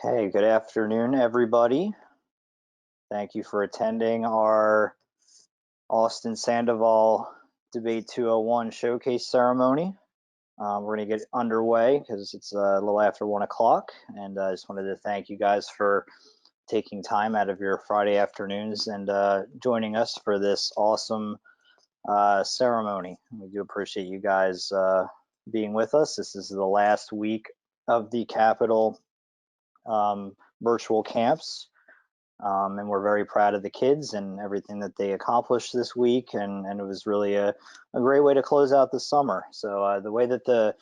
Okay, good afternoon, everybody. Thank you for attending our Austin Sandoval Debate 201 showcase ceremony. We're going to get underway because it's a little after 1 o'clock, and I just wanted to thank you guys for taking time out of your Friday afternoons and joining us for this awesome ceremony. We do appreciate you guys being with us. This is the last week of the Capitol virtual camps. And we're very proud of the kids and everything that they accomplished this week, and it was really a great way to close out the summer. So the way that the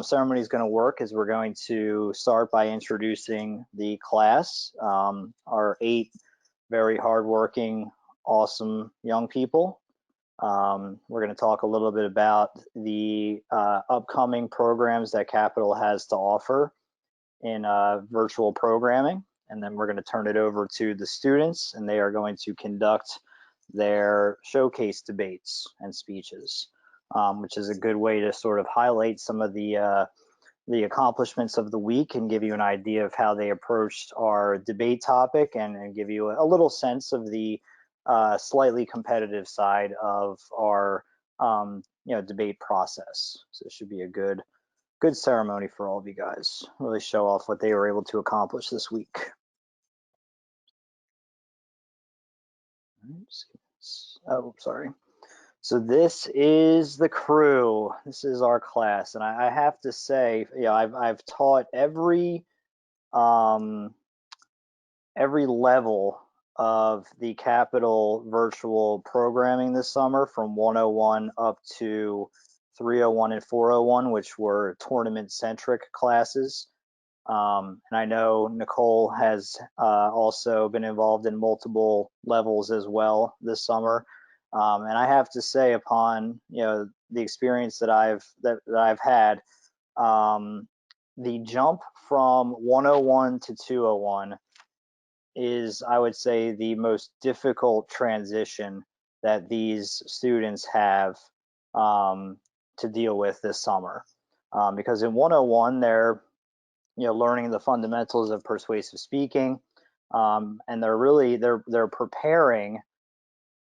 ceremony is going to work is we're going to start by introducing the class, our 8 very hardworking, awesome young people. We're going to talk a little bit about the upcoming programs that Capitol has to offer in virtual programming. And then we're going to turn it over to the students, and they are going to conduct their showcase debates and speeches, which is a good way to sort of highlight some of the accomplishments of the week and give you an idea of how they approached our debate topic, and give you a little sense of the slightly competitive side of our debate process. So it should be a good ceremony for all of you guys. Really show off what they were able to accomplish this week. Oh, sorry. So this is the crew. This is our class, and I have to say, I've taught every level of the Capitol virtual programming this summer, from 101 up to 301 and 401, which were tournament-centric classes. And I know Nicole has also been involved in multiple levels as well this summer. And I have to say, upon the experience that I've had, the jump from 101 to 201 is, I would say, the most difficult transition that these students have to deal with this summer. Because in 101, they're learning the fundamentals of persuasive speaking, and they're preparing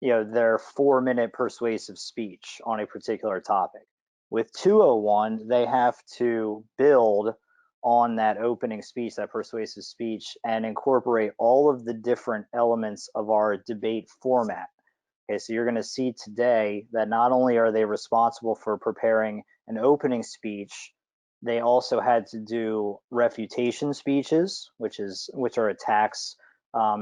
their 4-minute persuasive speech on a particular topic. With 201, they have to build on that opening speech, that persuasive speech, and incorporate all of the different elements of our debate format. Okay, so you're going to see today that not only are they responsible for preparing an opening speech, they also had to do refutation speeches, which are attacks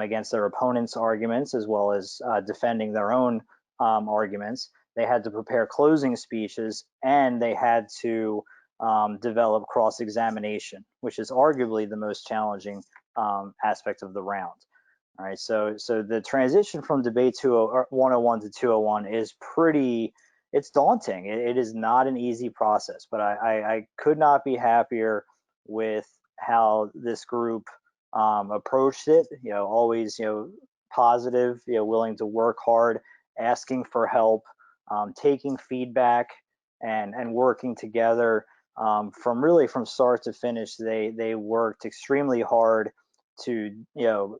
against their opponent's arguments, as well as defending their own arguments. They had to prepare closing speeches, and they had to develop cross-examination, which is arguably the most challenging aspect of the round. All right, so the transition from debate 101 to 201 is it's daunting. It is not an easy process, but I could not be happier with how this group approached it. Always positive, willing to work hard, asking for help, taking feedback, and working together from start to finish. They worked extremely hard to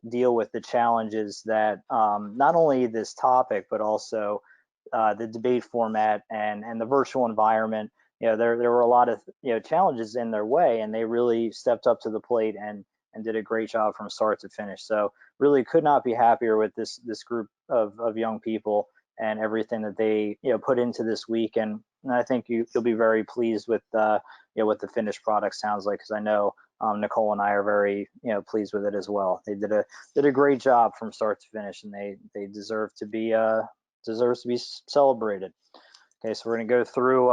deal with the challenges that not only this topic, but also the debate format and the virtual environment. There were a lot of challenges in their way, and they really stepped up to the plate and did a great job from start to finish. So really could not be happier with this group of young people and everything that they put into this week. And I think you'll be very pleased with what the finished product sounds like, because I know Nicole and I are very pleased with it as well. They did a great job from start to finish, and they deserve to be celebrated. Okay, so we're going to go through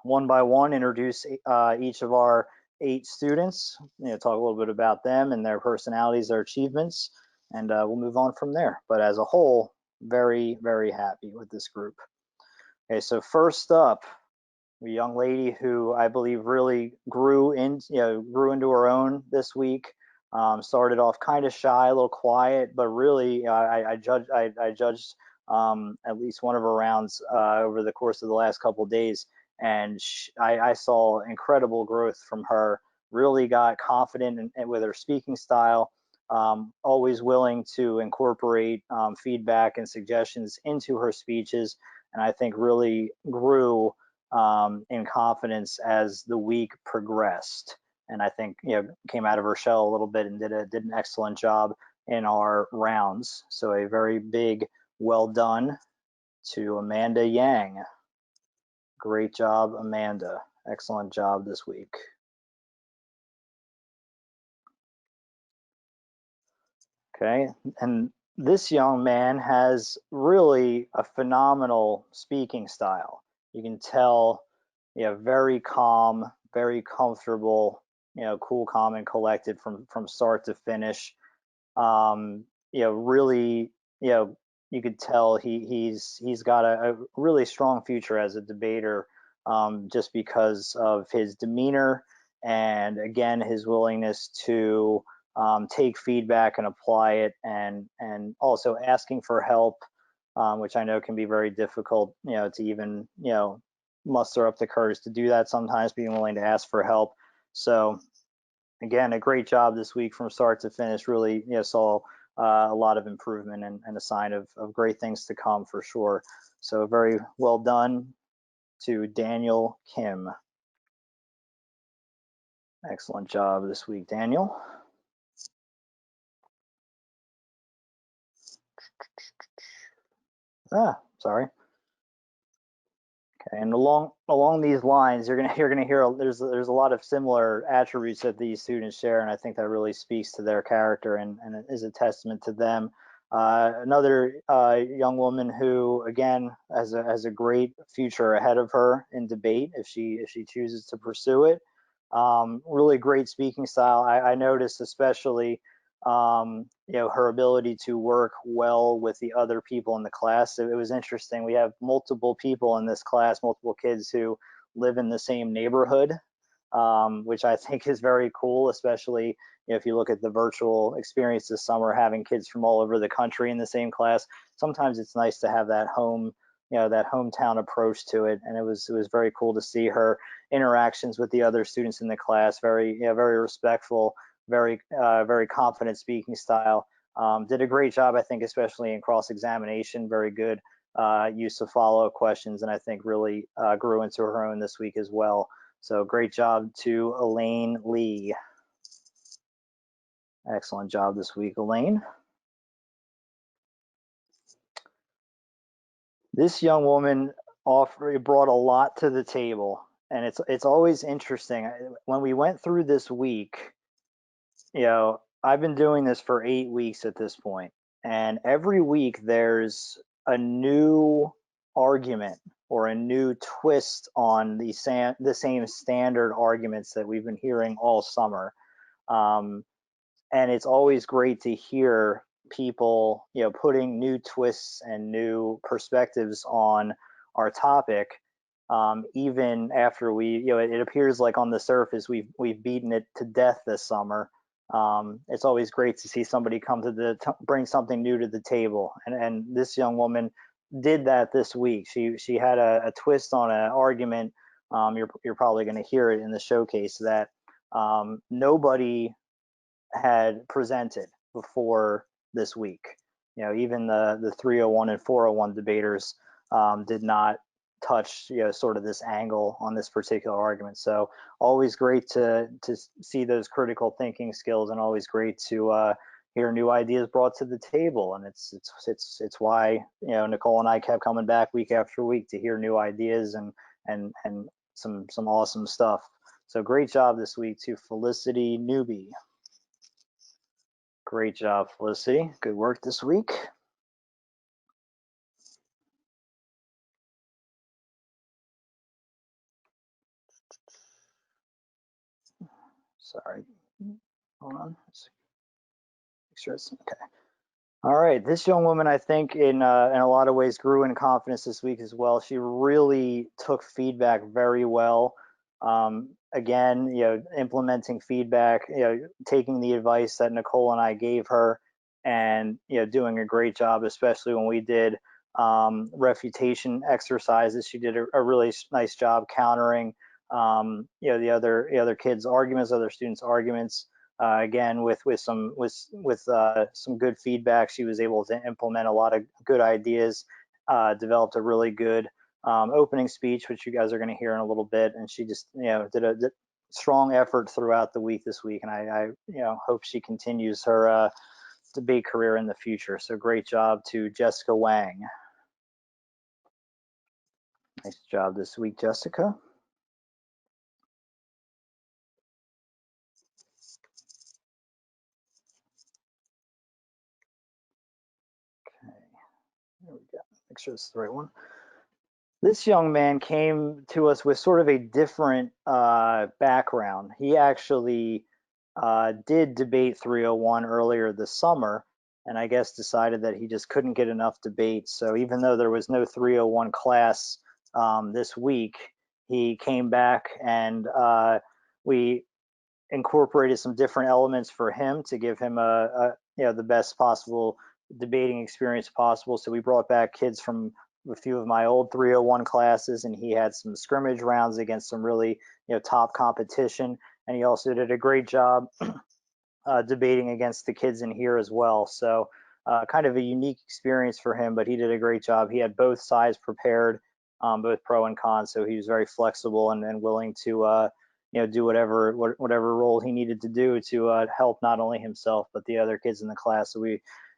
one by one, introduce each of our 8 students, talk a little bit about them and their personalities, their achievements, and we'll move on from there. But as a whole, very, very happy with this group. Okay, so first up, a young lady who I believe really grew into her own this week. Started off kind of shy, a little quiet, but really I judged at least one of her rounds over the course of the last couple of days, and I saw incredible growth from her really got confident with her speaking style, always willing to incorporate feedback and suggestions into her speeches, and I think really grew in confidence as the week progressed. And I think came out of her shell a little bit and did an excellent job in our rounds. So a very big well done to Amanda Yang. Great job, Amanda. Excellent job this week. Okay, and this young man has really a phenomenal speaking style. You can tell, very calm, very comfortable, cool, calm, and collected from start to finish. Really, you could tell he's got a really strong future as a debater, just because of his demeanor and again his willingness to take feedback and apply it, and also asking for help, which I know can be very difficult, to even muster up the courage to do that sometimes, being willing to ask for help. So again, a great job this week from start to finish. Really, saw a lot of improvement and a sign of great things to come for sure. So very well done to Daniel Kim. Excellent job this week, Daniel. Sorry. Okay, and along these lines, you're gonna hear there's a lot of similar attributes that these students share, and I think that really speaks to their character and it is a testament to them. Another young woman who again has a great future ahead of her in debate if she chooses to pursue it. Really great speaking style. I noticed especially her ability to work well with the other people in the class. It was interesting. We have multiple people in this class, multiple kids who live in the same neighborhood, which I think is very cool, especially if you look at the virtual experience this summer, having kids from all over the country in the same class. Sometimes it's nice to have that that hometown approach to it, and it was very cool to see her interactions with the other students in the class. Very respectful, very confident speaking style. Did a great job, I think, especially in cross-examination. Very good use of follow-up questions, and I think really grew into her own this week as well. So great job to Elaine Lee. Excellent job this week, Elaine. This young woman brought a lot to the table, and it's always interesting. When we went through this week, I've been doing this for 8 weeks at this point, and every week there's a new argument or a new twist on the same standard arguments that we've been hearing all summer. And it's always great to hear people, putting new twists and new perspectives on our topic. Even after it appears like on the surface we've beaten it to death this summer. It's always great to see somebody come to bring something new to the table, and this young woman did that this week. She had a twist on an argument. You're probably going to hear it in the showcase that nobody had presented before this week. Even the 301 and 401 debaters did not touch sort of this angle on this particular argument. So always great to see those critical thinking skills, and always great to hear new ideas brought to the table. And it's why Nicole and I kept coming back week after week to hear new ideas and some awesome stuff. So great job this week to Felicity Newby. Great job, Felicity. Good work this week. Sorry. Hold on. Okay. All right. This young woman, I think, in a lot of ways, grew in confidence this week as well. She really took feedback very well. Again, implementing feedback, taking the advice that Nicole and I gave her, and doing a great job, especially when we did refutation exercises. She did a really nice job countering the other kids' arguments, other students' arguments. Again, with some some good feedback, she was able to implement a lot of good ideas. Developed a really good opening speech, which you guys are going to hear in a little bit, and she just did a strong effort throughout the week this week, and I hope she continues her debate career in the future. So great job to Jessica Wang. Nice job this week, Jessica. Okay, there we go. Make sure this is the right one. This young man came to us with sort of a different background. He actually did debate 301 earlier this summer, and I guess decided that he just couldn't get enough debates. So even though there was no 301 class this week, he came back, and we incorporated some different elements for him to give him the best possible debating experience possible. So we brought back kids from a few of my old 301 classes, and he had some scrimmage rounds against some really top competition, and he also did a great job debating against the kids in here as well. So kind of a unique experience for him, but he did a great job. He had both sides prepared, both pro and con, so he was very flexible and willing to do whatever role he needed to do to help not only himself but the other kids in the class. So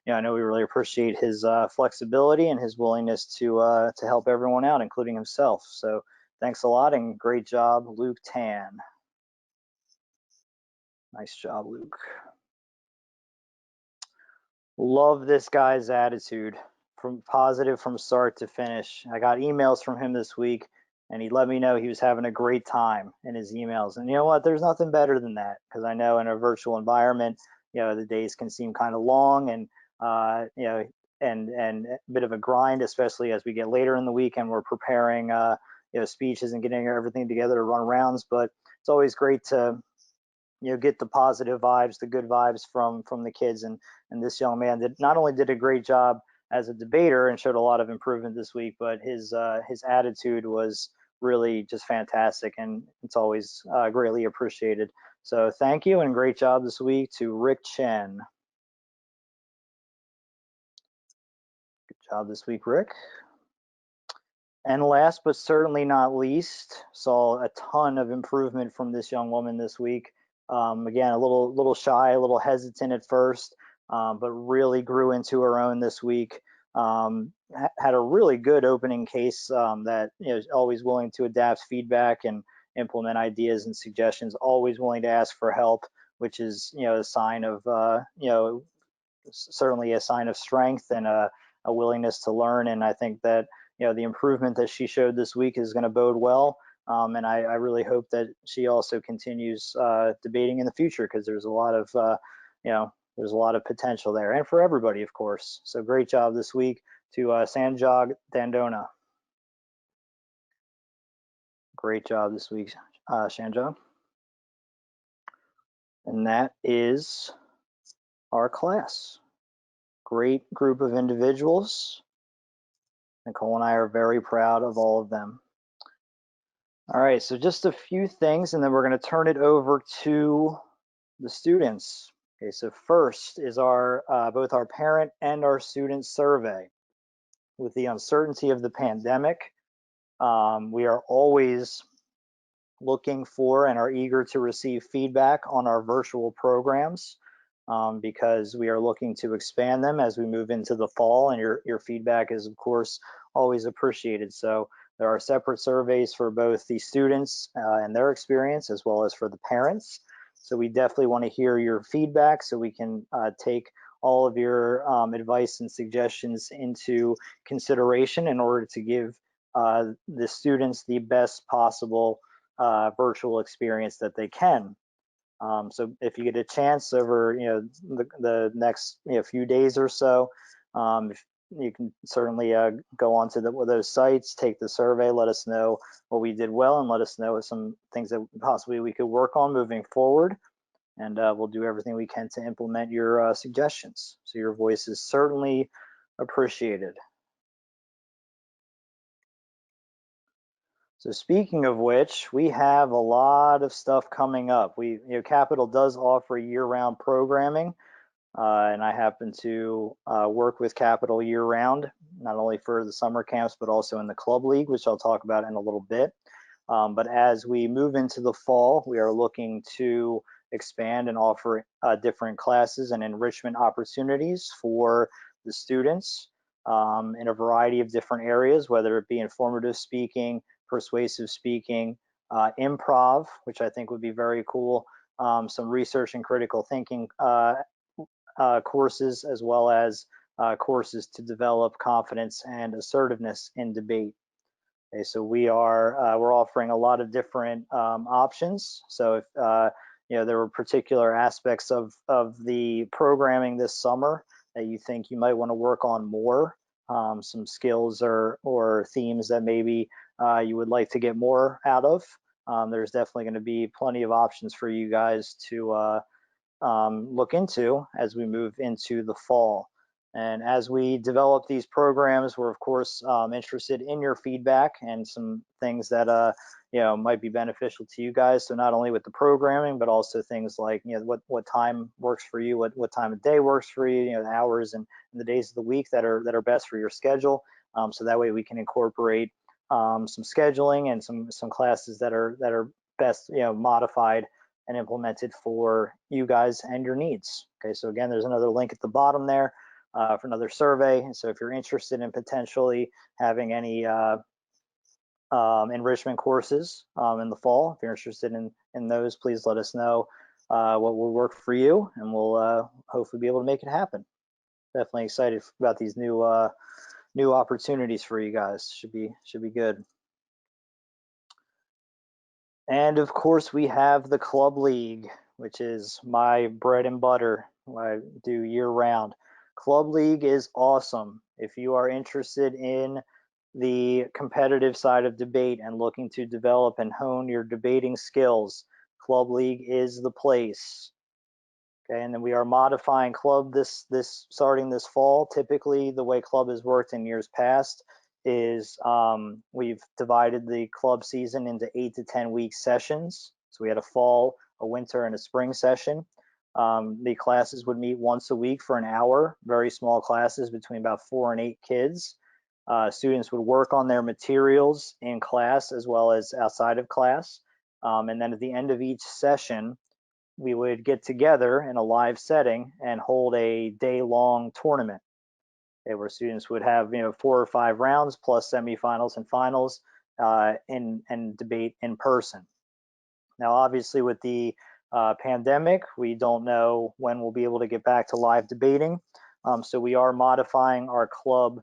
I know we really appreciate his flexibility and his willingness to help everyone out, including himself. So thanks a lot, and great job, Luke Tan. Nice job, Luke. Love this guy's attitude, from positive from start to finish. I got emails from him this week, and he let me know he was having a great time in his emails. And you know what? There's nothing better than that, because I know in a virtual environment, the days can seem kind of long, and and a bit of a grind, especially as we get later in the week and we're preparing speeches and getting everything together to run rounds. But it's always great to get the positive vibes, the good vibes from the kids. And this young man not only did a great job as a debater and showed a lot of improvement this week, but his attitude was really just fantastic, and it's always greatly appreciated. So thank you, and great job this week to Rick Chen. Good job this week, Rick. And last but certainly not least, saw a ton of improvement from this young woman this week. Again, a little shy, a little hesitant at first, but really grew into her own this week. Had a really good opening case that is always willing to adapt feedback and implement ideas and suggestions. Always willing to ask for help, which is a sign of certainly a sign of strength and a willingness to learn. And I think that the improvement that she showed this week is going to bode well. And I really hope that she also continues debating in the future, because there's a lot of there's a lot of potential there, and for everybody, of course. So great job this week to Sanjog Dandona. Great job this week, Sanjog. And that is our class. Great group of individuals. Nicole and I are very proud of all of them. All right, so just a few things, and then we're going to turn it over to the students. Okay, so first is our both our parent and our student survey. With the uncertainty of the pandemic, we are always looking for and are eager to receive feedback on our virtual programs, because we are looking to expand them as we move into the fall, and your feedback is, of course, always appreciated. So there are separate surveys for both the students and their experience, as well as for the parents. So we definitely want to hear your feedback so we can take all of your advice and suggestions into consideration in order to give the students the best possible virtual experience that they can. So if you get a chance over the next few days or so, you can certainly go onto those sites, take the survey, let us know what we did well, and let us know some things that possibly we could work on moving forward. And we'll do everything we can to implement your suggestions. So your voice is certainly appreciated. So speaking of which, we have a lot of stuff coming up. Capital does offer year-round programming, and I happen to work with Capital year-round, not only for the summer camps, but also in the club league, which I'll talk about in a little bit. But as we move into the fall, we are looking to expand and offer different classes and enrichment opportunities for the students in a variety of different areas, whether it be informative speaking, persuasive speaking, improv, which I think would be very cool, some research and critical thinking courses, as well as courses to develop confidence and assertiveness in debate. Okay, so we're offering a lot of different options. So if there were particular aspects of the programming this summer that you think you might want to work on more, some skills or themes that maybe you would like to get more out of, there's definitely going to be plenty of options for you guys to look into as we move into the fall. And as we develop these programs, we're of course interested in your feedback and some things that might be beneficial to you guys. So not only with the programming, but also things like what time works for you, what time of day works for you, the hours and the days of the week that are best for your schedule. So that way we can incorporate some scheduling and some classes that are best modified and implemented for you guys and your needs. Okay, so again, there's another link at the bottom there for another survey. And so if you're interested in potentially having any enrichment courses in the fall, if you're interested in those, please let us know what will work for you, and we'll hopefully be able to make it happen. Definitely excited about these new opportunities for you guys. Should be good. And of course, we have the Club League, which is my bread and butter, what I do year round. Club League is awesome. If you are interested in the competitive side of debate and looking to develop and hone your debating skills, Club League is the place. Okay, and then we are modifying Club this starting this fall. Typically, the way Club has worked in years past is we've divided the club season into 8 to 10 week sessions. So we had a fall, a winter, and a spring session. The classes would meet once a week for an hour, very small classes between about 4 and 8 kids. Students would work on their materials in class as well as outside of class. And then at the end of each session, we would get together in a live setting and hold a day-long tournament where students would have 4 or 5 rounds plus semifinals and finals and debate in person. Now, obviously, with the pandemic, we don't know when we'll be able to get back to live debating. So we are modifying our club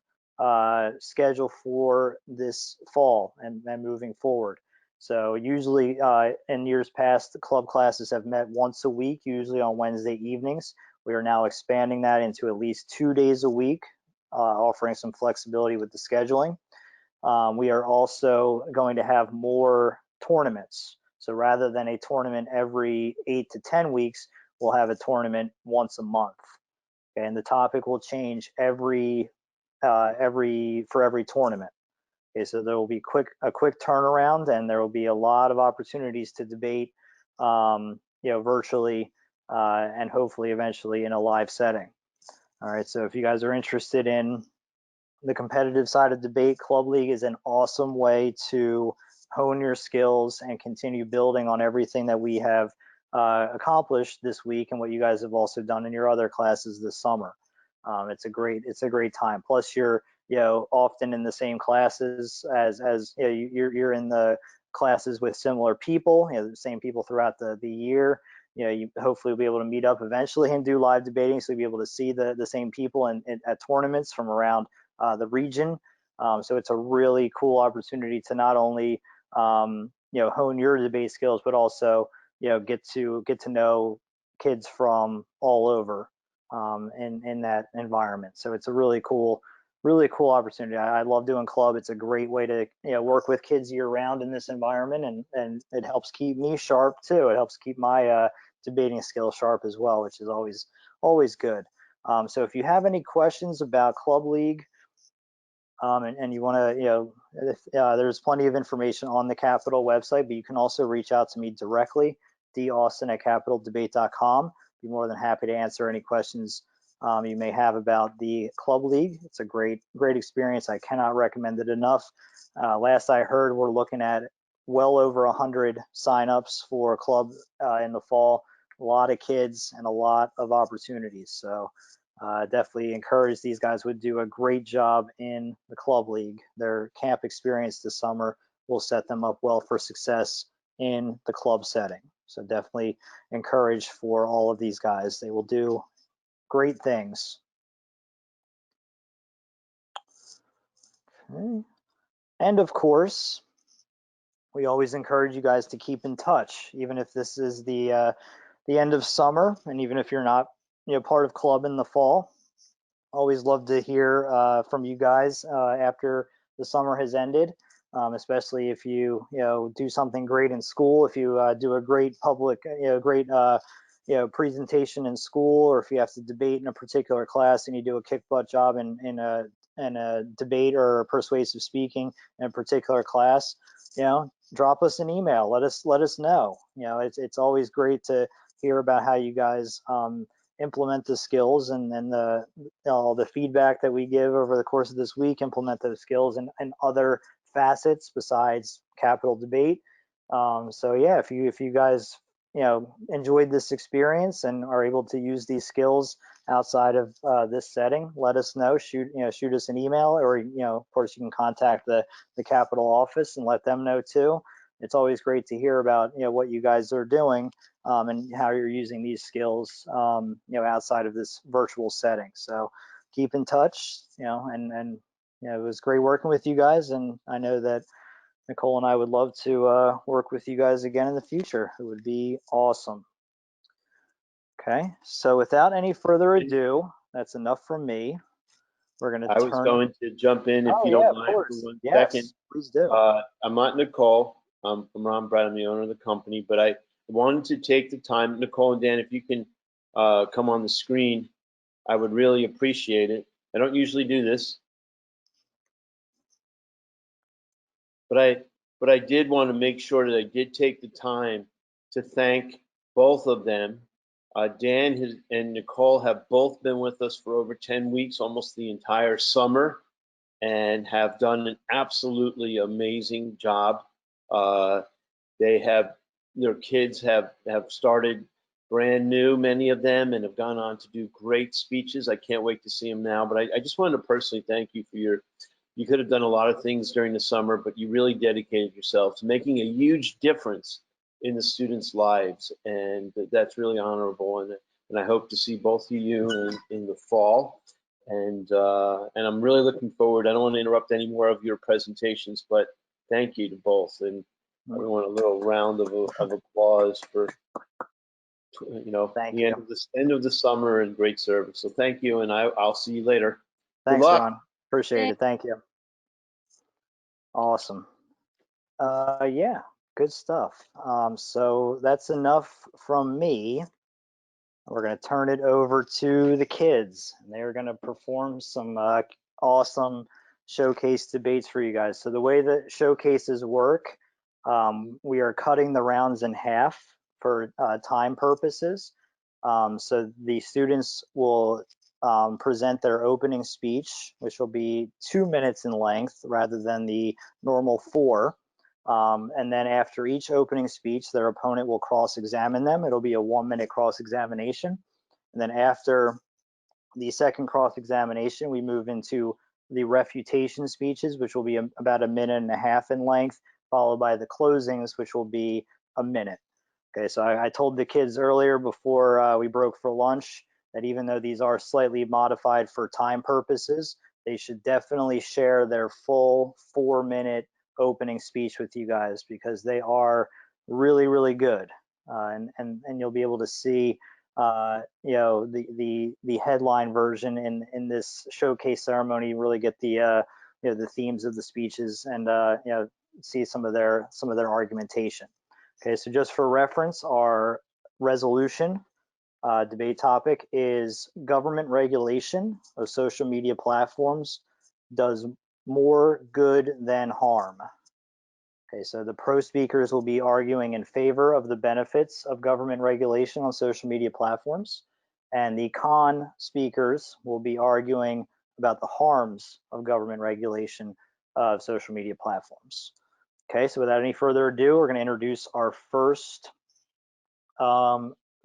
schedule for this fall and moving forward. So usually in years past, the club classes have met once a week, usually on Wednesday evenings. We are now expanding that into at least 2 days a week, offering some flexibility with the scheduling. We are also going to have more tournaments. So rather than a tournament every 8 to 10 weeks, we'll have a tournament once a month. Okay, and the topic will change for every tournament. Okay, so there will be a quick turnaround, and there will be a lot of opportunities to debate, virtually, and hopefully eventually in a live setting. All right, so if you guys are interested in the competitive side of debate, Club League is an awesome way to hone your skills and continue building on everything that we have accomplished this week and what you guys have also done in your other classes this summer. It's a great time. Plus, you're often in the same classes as you're in the classes with similar people, the same people throughout the year. You hopefully will be able to meet up eventually and do live debating, so you'll be able to see the same people at tournaments from around the region. So it's a really cool opportunity to not only hone your debate skills, but also get to know kids from all over in that environment. So it's a really cool opportunity. I love doing club. It's a great way to work with kids year round in this environment, and it helps keep me sharp too. It helps keep my debating skills sharp as well, which is always good. So if you have any questions about Club League, and you want to There's plenty of information on the Capitol website, but you can also reach out to me directly, daustin@capitoldebate.com. Be more than happy to answer any questions you may have about the Club League. It's a great experience. I cannot recommend it enough. Last I heard, we're looking at well over 100 signups for a club in the fall. A lot of kids and a lot of opportunities. So definitely encourage these guys would do a great job in the Club League. Their camp experience this summer will set them up well for success in the club setting. So definitely encourage for all of these guys. They will do great things. Okay. And of course, we always encourage you guys to keep in touch, even if this is the end of summer, and even if you're not part of club in the fall. Always love to hear from you guys after the summer has ended, especially if you do something great in school, if you do a great public great presentation in school, or if you have to debate in a particular class and you do a kick butt job in a debate or persuasive speaking in a particular class, drop us an email. Let us know. It's always great to hear about how you guys implement the skills, and then all the feedback that we give over the course of this week, implement those skills and other facets besides Capitol debate. So yeah, if you guys enjoyed this experience and are able to use these skills outside of this setting, let us know. Shoot us an email, or of course you can contact the Capitol office and let them know too. It's always great to hear about what you guys are doing and how you're using these skills outside of this virtual setting. So keep in touch, and it was great working with you guys, and I know that Nicole and I would love to work with you guys again in the future. It would be awesome. Okay, so without any further ado, that's enough from me. We're going to I was going to jump in if you don't mind for 1 second. Yes, please do. I'm not Nicole. I'm Ron Brett. I'm the owner of the company, but I wanted to take the time, Nicole and Dan, if you can come on the screen, I would really appreciate it. I don't usually do this, but I did want to make sure that I did take the time to thank both of them. Dan and Nicole have both been with us for over 10 weeks, almost the entire summer, and have done an absolutely amazing job. Their kids have started brand new, many of them, and have gone on to do great speeches. I can't wait to see them now, but I just wanted to personally thank you for you could have done a lot of things during the summer, but you really dedicated yourself to making a huge difference in the students' lives, and that's really honorable. And I hope to see both of you in the fall. And I'm really looking forward. I don't want to interrupt any more of your presentations, but thank you to both. And we want a little round of applause for Thank the you. end of the summer and great service. So thank you, and I'll see you later. Thanks, Good luck. Ron. Appreciate it. Thank you. Awesome. Yeah, good stuff. So that's enough from me. We're going to turn it over to the kids, and they're going to perform some awesome showcase debates for you guys. So the way that showcases work, we are cutting the rounds in half for time purposes. So the students will present their opening speech, which will be 2 minutes in length rather than the normal 4. And then after each opening speech, their opponent will cross-examine them. It'll be a 1-minute cross-examination. And then after the second cross-examination, we move into the refutation speeches, which will be about 1.5 minutes in length, followed by the closings, which will be 1 minute. Okay, so I told the kids earlier before we broke for lunch that even though these are slightly modified for time purposes, they should definitely share their full 4-minute opening speech with you guys, because they are really, really good. And you'll be able to see the headline version in this showcase ceremony. You really get the the themes of the speeches, and see some of their argumentation. Okay, so just for reference, our resolution debate topic is government regulation of social media platforms. Does more good than harm. Okay, so the pro speakers will be arguing in favor of the benefits of government regulation on social media platforms, and the con speakers will be arguing about the harms of government regulation of social media platforms. Okay, so without any further ado, we're going to introduce our first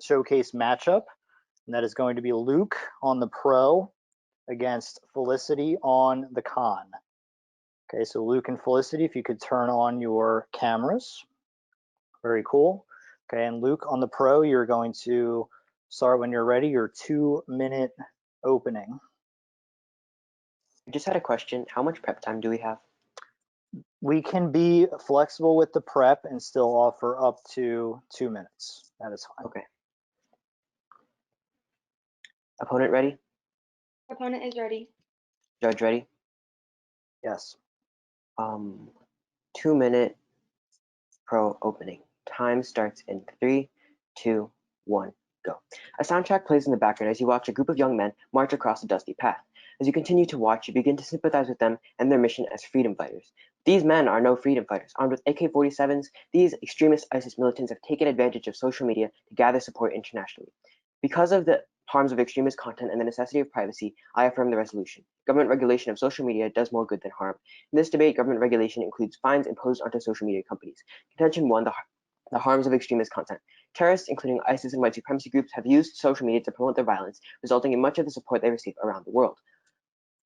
showcase matchup, and that is going to be Luke on the pro against Felicity on the con. Okay, so Luke and Felicity, if you could turn on your cameras. Very cool. Okay, and Luke on the pro, you're going to start when you're ready, your 2-minute opening. I just had a question. How much prep time do we have? We can be flexible with the prep and still offer up to 2 minutes. That is fine. Okay. Opponent ready? Opponent is ready. Judge ready? Yes. 2-minute pro opening. Time starts in 3, 2, 1, go. A soundtrack plays in the background as you watch a group of young men march across a dusty path. As you continue to watch, you begin to sympathize with them and their mission as freedom fighters. These men are no freedom fighters. Armed with AK-47s, these extremist ISIS militants have taken advantage of social media to gather support internationally. Because of the harms of extremist content and the necessity of privacy, I affirm the resolution. Government regulation of social media does more good than harm. In this debate, government regulation includes fines imposed onto social media companies. Contention 1, the harms of extremist content. Terrorists, including ISIS and white supremacy groups, have used social media to promote their violence, resulting in much of the support they receive around the world.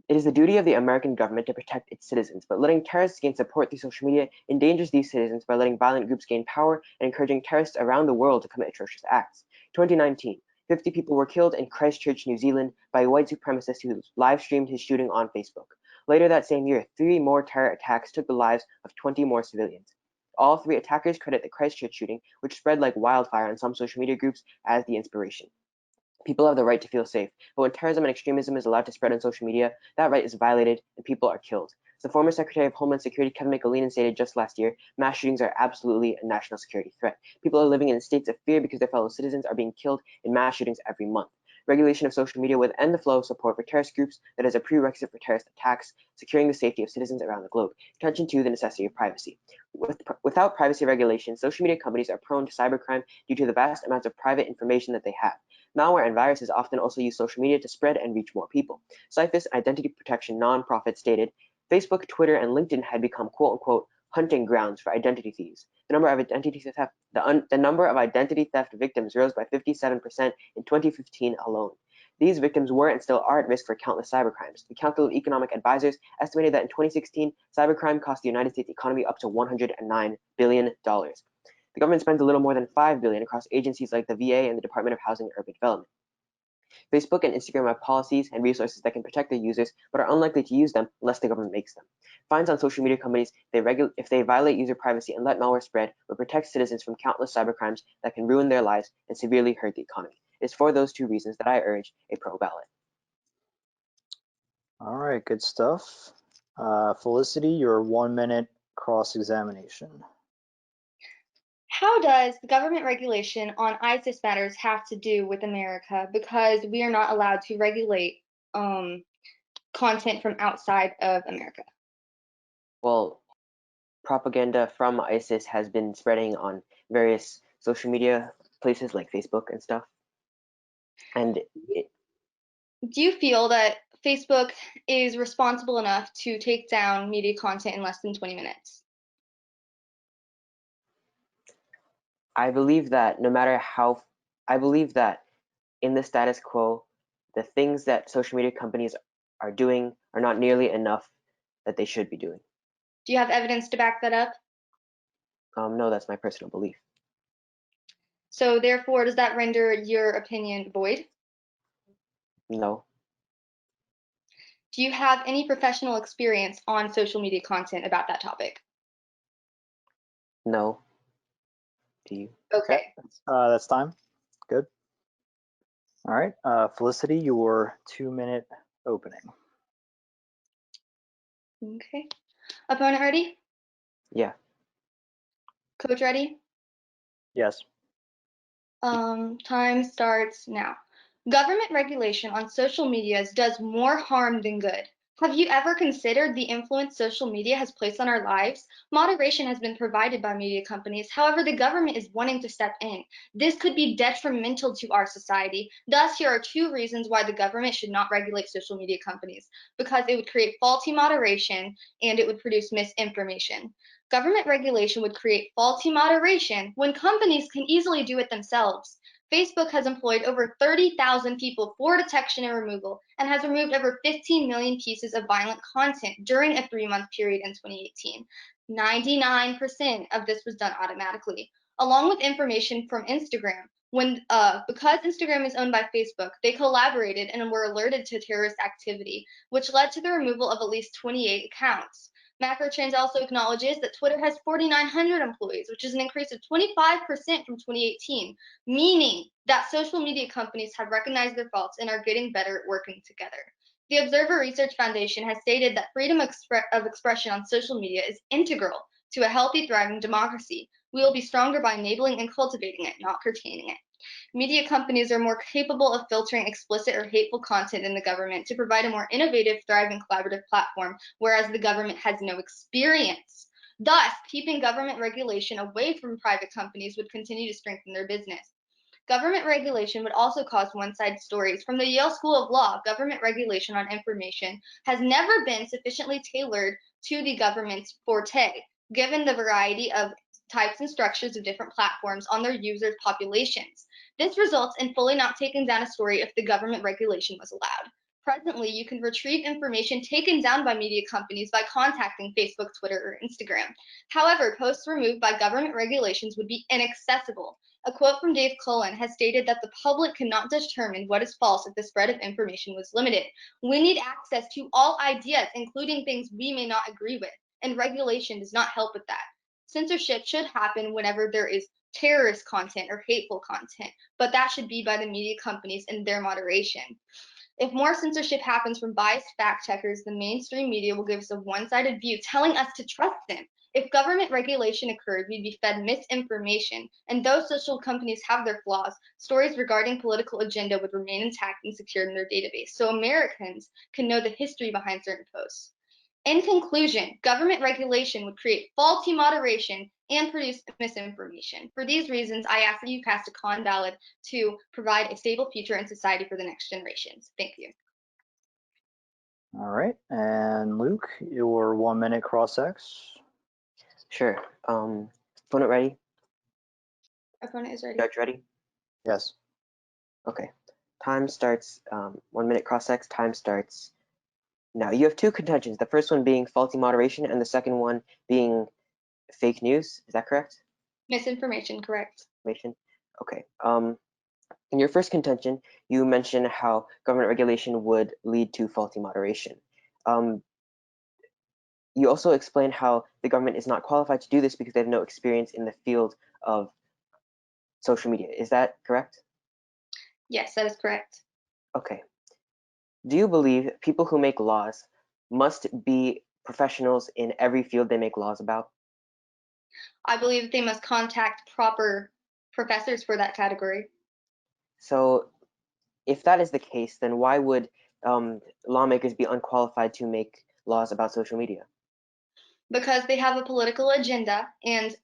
It is the duty of the American government to protect its citizens, but letting terrorists gain support through social media endangers these citizens by letting violent groups gain power and encouraging terrorists around the world to commit atrocious acts. 2019, 50 people were killed in Christchurch, New Zealand by a white supremacist who live streamed his shooting on Facebook. Later that same year, 3 more terror attacks took the lives of 20 more civilians. All 3 attackers credit the Christchurch shooting, which spread like wildfire on some social media groups, as the inspiration. People have the right to feel safe, but when terrorism and extremism is allowed to spread on social media, that right is violated and people are killed. As the former Secretary of Homeland Security Kevin McAleenan stated just last year, mass shootings are absolutely a national security threat. People are living in states of fear because their fellow citizens are being killed in mass shootings every month. Regulation of social media would end the flow of support for terrorist groups that is a prerequisite for terrorist attacks, securing the safety of citizens around the globe. Attention to the necessity of privacy. Without privacy regulation, social media companies are prone to cybercrime due to the vast amounts of private information that they have. Malware and viruses often also use social media to spread and reach more people. Cyphus, an identity protection nonprofit, stated, Facebook, Twitter, and LinkedIn had become quote-unquote hunting grounds for identity thieves. The number of identity theft victims rose by 57% in 2015 alone. These victims were and still are at risk for countless cybercrimes. The Council of Economic Advisors estimated that in 2016, cybercrime cost the United States economy up to $109 billion. The government spends a little more than $5 billion across agencies like the VA and the Department of Housing and Urban Development. Facebook and Instagram have policies and resources that can protect their users, but are unlikely to use them unless the government makes them. Fines on social media companies, if they violate user privacy and let malware spread, will protect citizens from countless cybercrimes that can ruin their lives and severely hurt the economy. It is for those 2 reasons that I urge a pro ballot. All right, good stuff. Felicity, your 1-minute cross-examination. How does the government regulation on ISIS matters have to do with America? Because we are not allowed to regulate content from outside of America. Well, propaganda from ISIS has been spreading on various social media places like Facebook and stuff. And do you feel that Facebook is responsible enough to take down media content in less than 20 minutes? I believe that in the status quo, the things that social media companies are doing are not nearly enough that they should be doing. Do you have evidence to back that up? No, that's my personal belief. So therefore, does that render your opinion void? No. Do you have any professional experience on social media content about that topic? No. Do you? Okay. That's time. Good. All right, Felicity, your 2-minute opening. Okay. Opponent ready? Yeah. Coach ready? Yes. Time starts now. Government regulation on social medias does more harm than good. Have you ever considered the influence social media has placed on our lives? Moderation has been provided by media companies. However, the government is wanting to step in. This could be detrimental to our society. Thus, here are two reasons why the government should not regulate social media companies. Because it would create faulty moderation and it would produce misinformation. Government regulation would create faulty moderation when companies can easily do it themselves. Facebook has employed over 30,000 people for detection and removal and has removed over 15 million pieces of violent content during a 3-month period in 2018. 99% of this was done automatically, along with information from Instagram. Because Instagram is owned by Facebook, they collaborated and were alerted to terrorist activity, which led to the removal of at least 28 accounts. Macrotrends also acknowledges that Twitter has 4,900 employees, which is an increase of 25% from 2018, meaning that social media companies have recognized their faults and are getting better at working together. The Observer Research Foundation has stated that freedom of expression on social media is integral to a healthy, thriving democracy. We will be stronger by enabling and cultivating it, not curtailing it. Media companies are more capable of filtering explicit or hateful content than the government to provide a more innovative, thriving, collaborative platform, whereas the government has no experience. Thus, keeping government regulation away from private companies would continue to strengthen their business. Government regulation would also cause one-sided stories. From the Yale School of Law, government regulation on information has never been sufficiently tailored to the government's forte, given the variety of types and structures of different platforms on their users' populations. This results in fully not taking down a story if the government regulation was allowed. Presently, you can retrieve information taken down by media companies by contacting Facebook, Twitter, or Instagram. However, posts removed by government regulations would be inaccessible. A quote from Dave Cullen has stated that the public cannot determine what is false if the spread of information was limited. We need access to all ideas, including things we may not agree with, and regulation does not help with that. Censorship should happen whenever there is terrorist content or hateful content, but that should be by the media companies and their moderation. If more censorship happens from biased fact checkers, the mainstream media will give us a one-sided view, telling us to trust them. If government regulation occurred, we'd be fed misinformation, and though social companies have their flaws, stories regarding political agenda would remain intact and secured in their database, so Americans can know the history behind certain posts. In conclusion, government regulation would create faulty moderation and produce misinformation. For these reasons, I ask that you cast a con ballot to provide a stable future in society for the next generations. Thank you. All right, and Luke, your 1 minute cross-ex. Sure. Opponent ready? Opponent is ready. Judge ready? Yes. Okay. Time starts. 1 minute cross-ex. Time starts now. You have two contentions. The first one being faulty moderation, and the second one being fake news. Is that correct? Misinformation, correct. Okay. In your first contention, you mentioned how government regulation would lead to faulty moderation. You also explained how the government is not qualified to do this because they have no experience in the field of social media. Is that correct? Yes, that is correct. Okay. Do you believe people who make laws must be professionals in every field they make laws about? I believe that they must contact proper professors for that category. So if that is the case, then why would lawmakers be unqualified to make laws about social media? Because they have a political agenda, and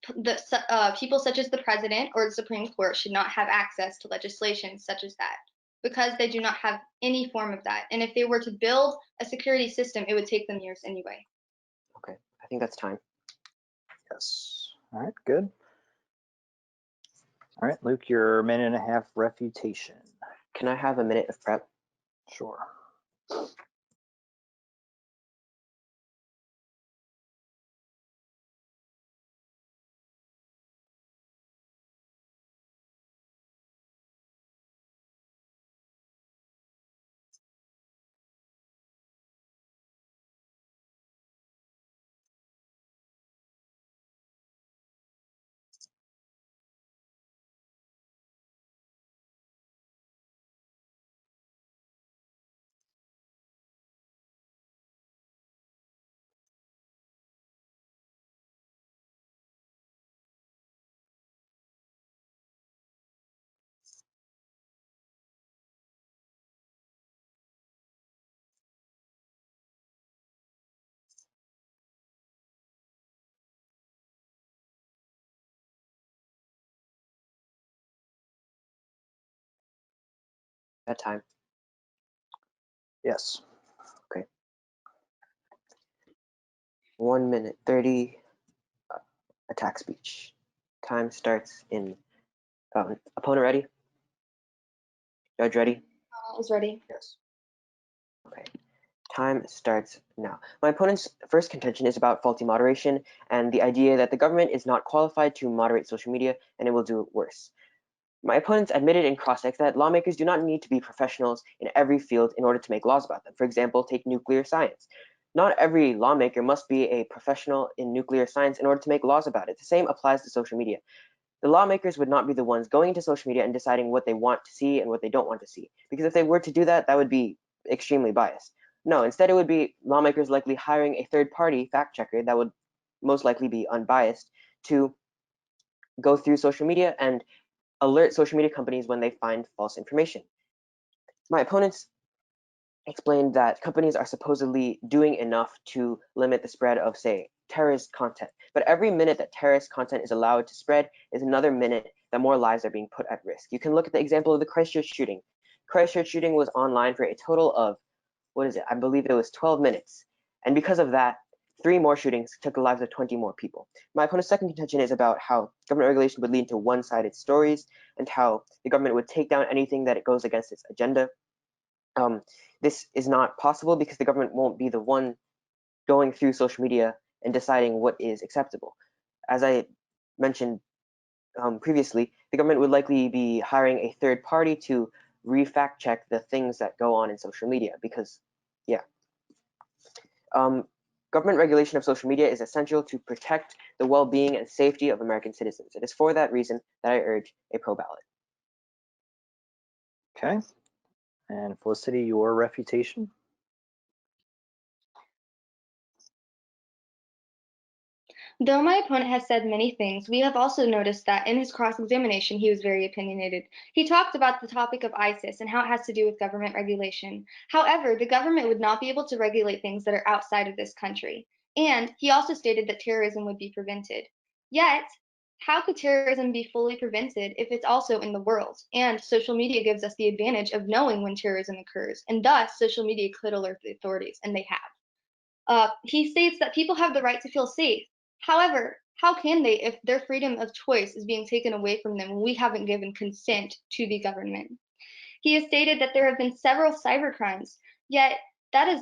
people such as the president or the Supreme Court should not have access to legislation such as that, because they do not have any form of that. And if they were to build a security system, it would take them years anyway. Okay, I think that's time. Yes. All right, good. All right, Luke, your 1.5 minute refutation. Can I have a minute of prep? Sure. That time. Yes. Okay. 1 minute 30. Attack speech. Time starts in. Opponent ready? Judge ready? Is ready. Yes. Okay. Time starts now. My opponent's first contention is about faulty moderation and the idea that the government is not qualified to moderate social media and it will do it worse. My opponents admitted in cross-ex that lawmakers do not need to be professionals in every field in order to make laws about them. For example, take nuclear science. Not every lawmaker must be a professional in nuclear science in order to make laws about it. The same applies to social media. The lawmakers would not be the ones going into social media and deciding what they want to see and what they don't want to see. Because if they were to do that, that would be extremely biased. No, instead it would be lawmakers likely hiring a third-party fact checker that would most likely be unbiased to go through social media and alert social media companies when they find false information. My opponents explained that companies are supposedly doing enough to limit the spread of, say, terrorist content. But every minute that terrorist content is allowed to spread is another minute that more lives are being put at risk. You can look at the example of the Christchurch shooting. Christchurch shooting was online for a total of, I believe it was 12 minutes. And because of that, 3 more shootings took the lives of 20 more people. My opponent's second contention is about how government regulation would lead to one-sided stories and how the government would take down anything that it goes against its agenda. This is not possible because the government won't be the one going through social media and deciding what is acceptable. As I mentioned previously, the government would likely be hiring a third party to re-fact check the things that go on in social media because, yeah. Government regulation of social media is essential to protect the well-being and safety of American citizens. It is for that reason that I urge a pro-ballot. Okay. And Felicity, your refutation? Though my opponent has said many things, we have also noticed that in his cross-examination, he was very opinionated. He talked about the topic of ISIS and how it has to do with government regulation. However, the government would not be able to regulate things that are outside of this country. And he also stated that terrorism would be prevented. Yet, how could terrorism be fully prevented if it's also in the world? And social media gives us the advantage of knowing when terrorism occurs, and thus social media could alert the authorities, and they have. He states that people have the right to feel safe. However, how can they if their freedom of choice is being taken away from them when we haven't given consent to the government? He has stated that there have been several cybercrimes, yet that is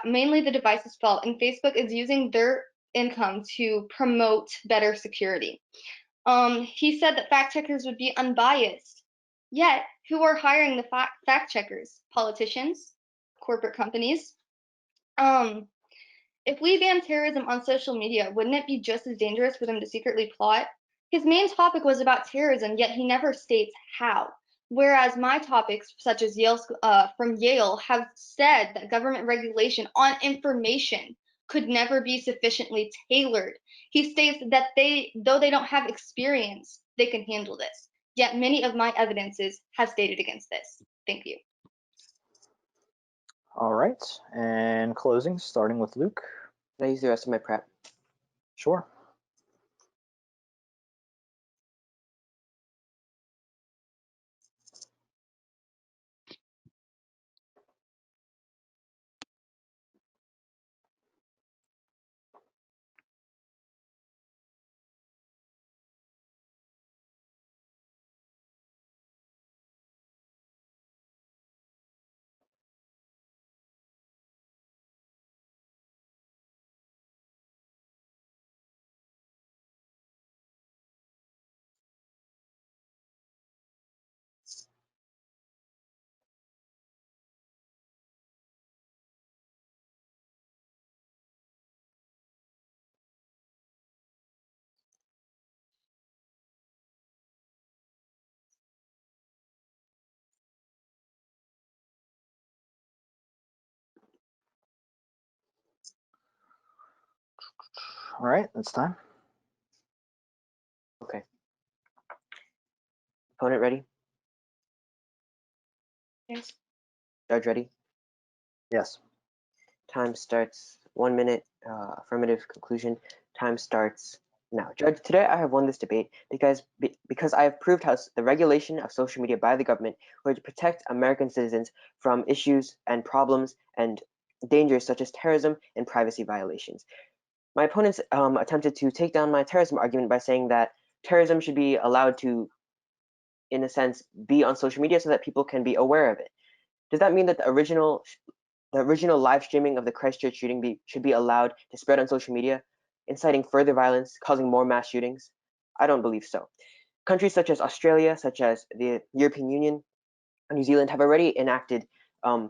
mainly the device's fault, and Facebook is using their income to promote better security. He said that fact checkers would be unbiased, yet who are hiring the fact checkers? Politicians, corporate companies. If we ban terrorism on social media, wouldn't it be just as dangerous for them to secretly plot? His main topic was about terrorism, yet he never states how. Whereas my topics, such as from Yale, have said that government regulation on information could never be sufficiently tailored. He states that though they don't have experience, they can handle this. Yet many of my evidences have stated against this. Thank you. All right. And closing, starting with Luke. Can I use the rest of my prep? Sure. All right, it's time. Okay. Opponent ready? Yes. Judge ready? Yes. Time starts 1 minute. Affirmative conclusion. Time starts Now, Judge, today I have won this debate because I have proved how the regulation of social media by the government would protect American citizens from issues and problems and dangers such as terrorism and privacy violations. My opponents attempted to take down my terrorism argument by saying that terrorism should be allowed to, in a sense, be on social media so that people can be aware of it. Does that mean that the original live streaming of the Christchurch shooting should be allowed to spread on social media, inciting further violence, causing more mass shootings? I don't believe so. Countries such as Australia, such as the European Union, and New Zealand have already enacted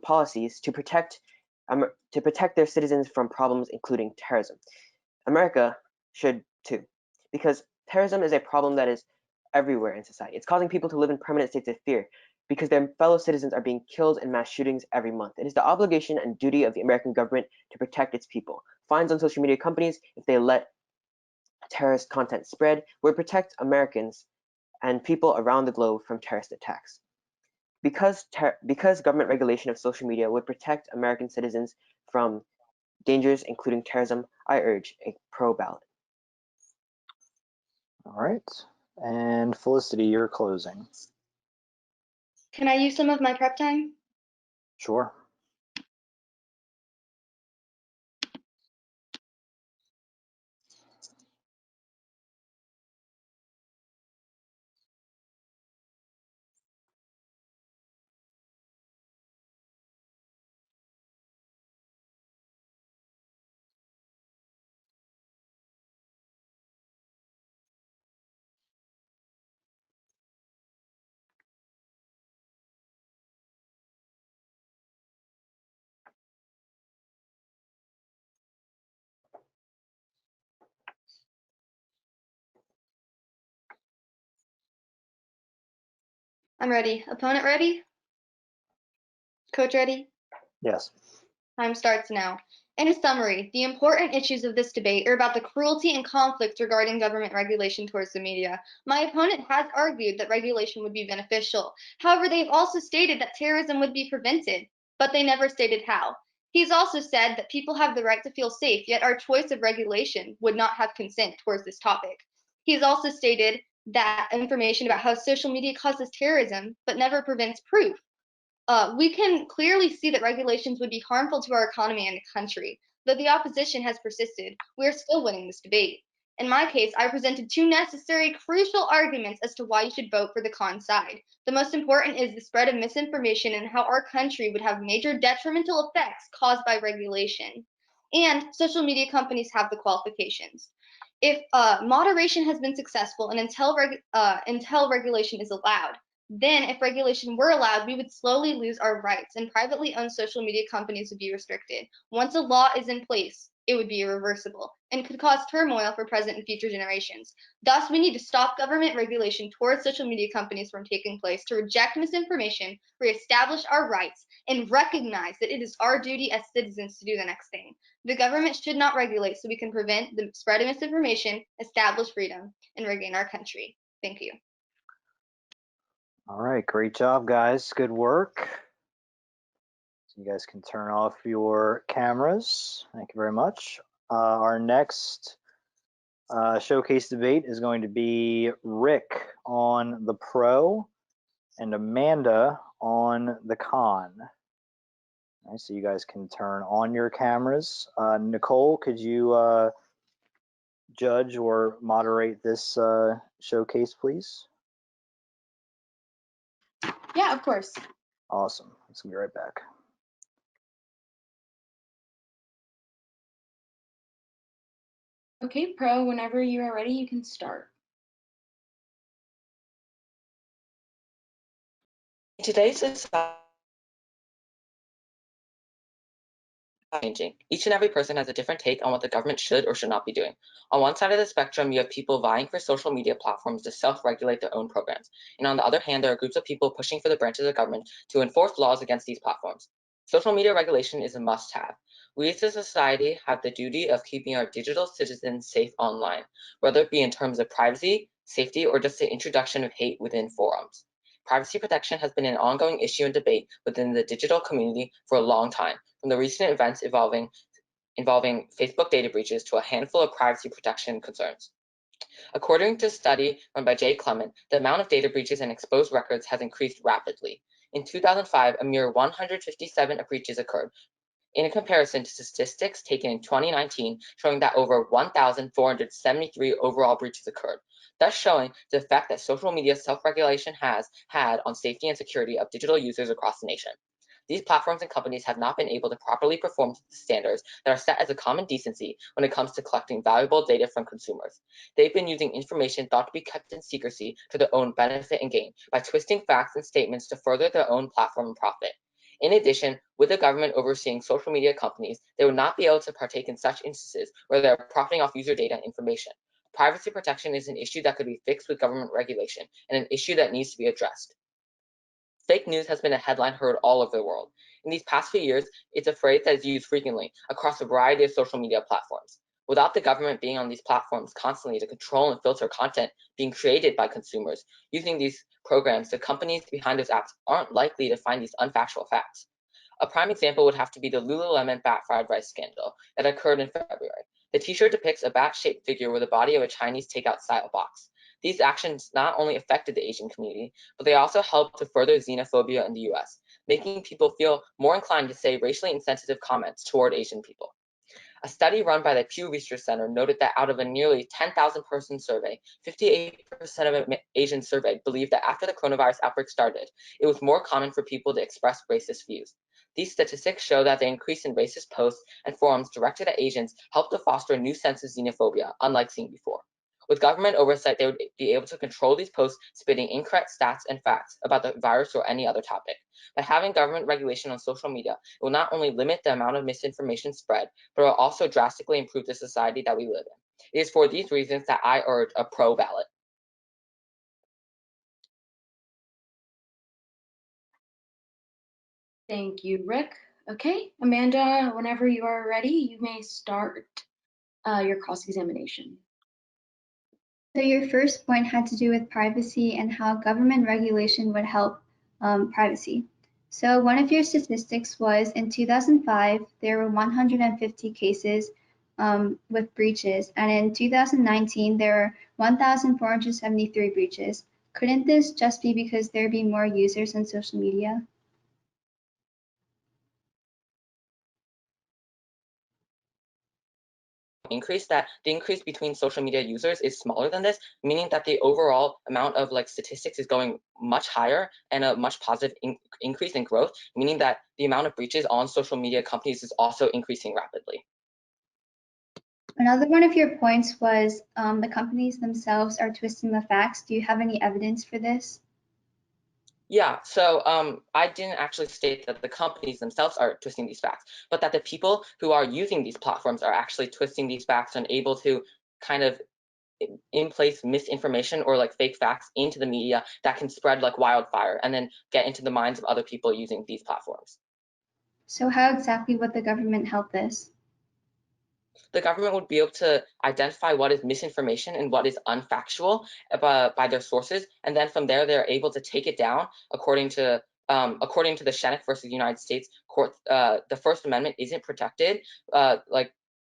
policies to protect their citizens from problems including terrorism. America should too, because terrorism is a problem that is everywhere in society. It's causing people to live in permanent states of fear because their fellow citizens are being killed in mass shootings every month. It is the obligation and duty of the American government to protect its people. Fines on social media companies if they let terrorist content spread would protect Americans and people around the globe from terrorist attacks. Because government regulation of social media would protect American citizens from dangers including terrorism, I urge a pro ballot. All right. And Felicity, you're closing. Can I use some of my prep time? Sure. I'm ready. Opponent ready? Coach ready? Yes. Time starts now. In a summary, the important issues of this debate are about the cruelty and conflict regarding government regulation towards the media. My opponent has argued that regulation would be beneficial. However, they've also stated that terrorism would be prevented, but they never stated how. He's also said that people have the right to feel safe, yet our choice of regulation would not have consent towards this topic. He's also stated that information about how social media causes terrorism, but never prevents proof. We can clearly see that regulations would be harmful to our economy and the country. Though the opposition has persisted, we are still winning this debate. In my case, I presented two necessary, crucial arguments as to why you should vote for the con side. The most important is the spread of misinformation and how our country would have major detrimental effects caused by regulation. And social media companies have the qualifications. If moderation has been successful and until regulation is allowed, then, if regulation were allowed, we would slowly lose our rights, and privately owned social media companies would be restricted. Once a law is in place, it would be irreversible and could cause turmoil for present and future generations. Thus, we need to stop government regulation towards social media companies from taking place, to reject misinformation, reestablish our rights, and recognize that it is our duty as citizens to do the next thing. The government should not regulate so we can prevent the spread of misinformation, establish freedom, and regain our country. Thank you. All right. Great job, guys. Good work. So you guys can turn off your cameras. Thank you very much. Our next showcase debate is going to be Rick on the pro and Amanda on the con. All right, so you guys can turn on your cameras. Nicole, could you judge or moderate this showcase, please? Yeah, of course. Awesome. Let's be right back. Okay, Pro, whenever you are ready, you can start. In today's society, changing. Each and every person has a different take on what the government should or should not be doing. On one side of the spectrum, you have people vying for social media platforms to self-regulate their own programs. And on the other hand, there are groups of people pushing for the branches of government to enforce laws against these platforms. Social media regulation is a must-have. We as a society have the duty of keeping our digital citizens safe online, whether it be in terms of privacy, safety, or just the introduction of hate within forums. Privacy protection has been an ongoing issue and debate within the digital community for a long time, from the recent events involving Facebook data breaches to a handful of privacy protection concerns. According to a study run by Jay Clement, the amount of data breaches and exposed records has increased rapidly. In 2005, a mere 157 breaches occurred, in a comparison to statistics taken in 2019 showing that over 1,473 overall breaches occurred, thus showing the effect that social media self-regulation has had on safety and security of digital users across the nation. These platforms and companies have not been able to properly perform to the standards that are set as a common decency when it comes to collecting valuable data from consumers. They've been using information thought to be kept in secrecy to their own benefit and gain by twisting facts and statements to further their own platform and profit. In addition, with the government overseeing social media companies, they would not be able to partake in such instances where they are profiting off user data and information. Privacy protection is an issue that could be fixed with government regulation and an issue that needs to be addressed. Fake news has been a headline heard all over the world. In these past few years, it's a phrase that is used frequently across a variety of social media platforms. Without the government being on these platforms constantly to control and filter content being created by consumers using these programs, the companies behind those apps aren't likely to find these unfactual facts. A prime example would have to be the Lululemon bat fried rice scandal that occurred in February. The t-shirt depicts a bat-shaped figure with the body of a Chinese takeout-style box. These actions not only affected the Asian community, but they also helped to further xenophobia in the US, making people feel more inclined to say racially insensitive comments toward Asian people. A study run by the Pew Research Center noted that out of a nearly 10,000 person survey, 58% of Asians surveyed believed that after the coronavirus outbreak started, it was more common for people to express racist views. These statistics show that the increase in racist posts and forums directed at Asians helped to foster a new sense of xenophobia, unlike seen before. With government oversight, they would be able to control these posts spitting incorrect stats and facts about the virus or any other topic. By having government regulation on social media, it will not only limit the amount of misinformation spread, but it will also drastically improve the society that we live in. It is for these reasons that I urge a pro ballot. Thank you, Rick. Okay, Amanda, whenever you are ready, you may start your cross-examination. So your first point had to do with privacy and how government regulation would help privacy. So one of your statistics was in 2005, there were 150 cases with breaches, and in 2019, there were 1,473 breaches. Couldn't this just be because there be more users on social media? Increase that the increase between social media users is smaller than this, meaning that the overall amount of statistics is going much higher and a much positive increase in growth, meaning that the amount of breaches on social media companies is also increasing rapidly. Another one of your points was the companies themselves are twisting the facts. Do you have any evidence for this? Yeah, so I didn't actually state that the companies themselves are twisting these facts, but that the people who are using these platforms are actually twisting these facts and able to kind of in place misinformation or fake facts into the media that can spread like wildfire and then get into the minds of other people using these platforms. So how exactly would the government help this? The government would be able to identify what is misinformation and what is unfactual by their sources, and then from there they're able to take it down according to the Shennick versus United States court. The First Amendment isn't protected, but the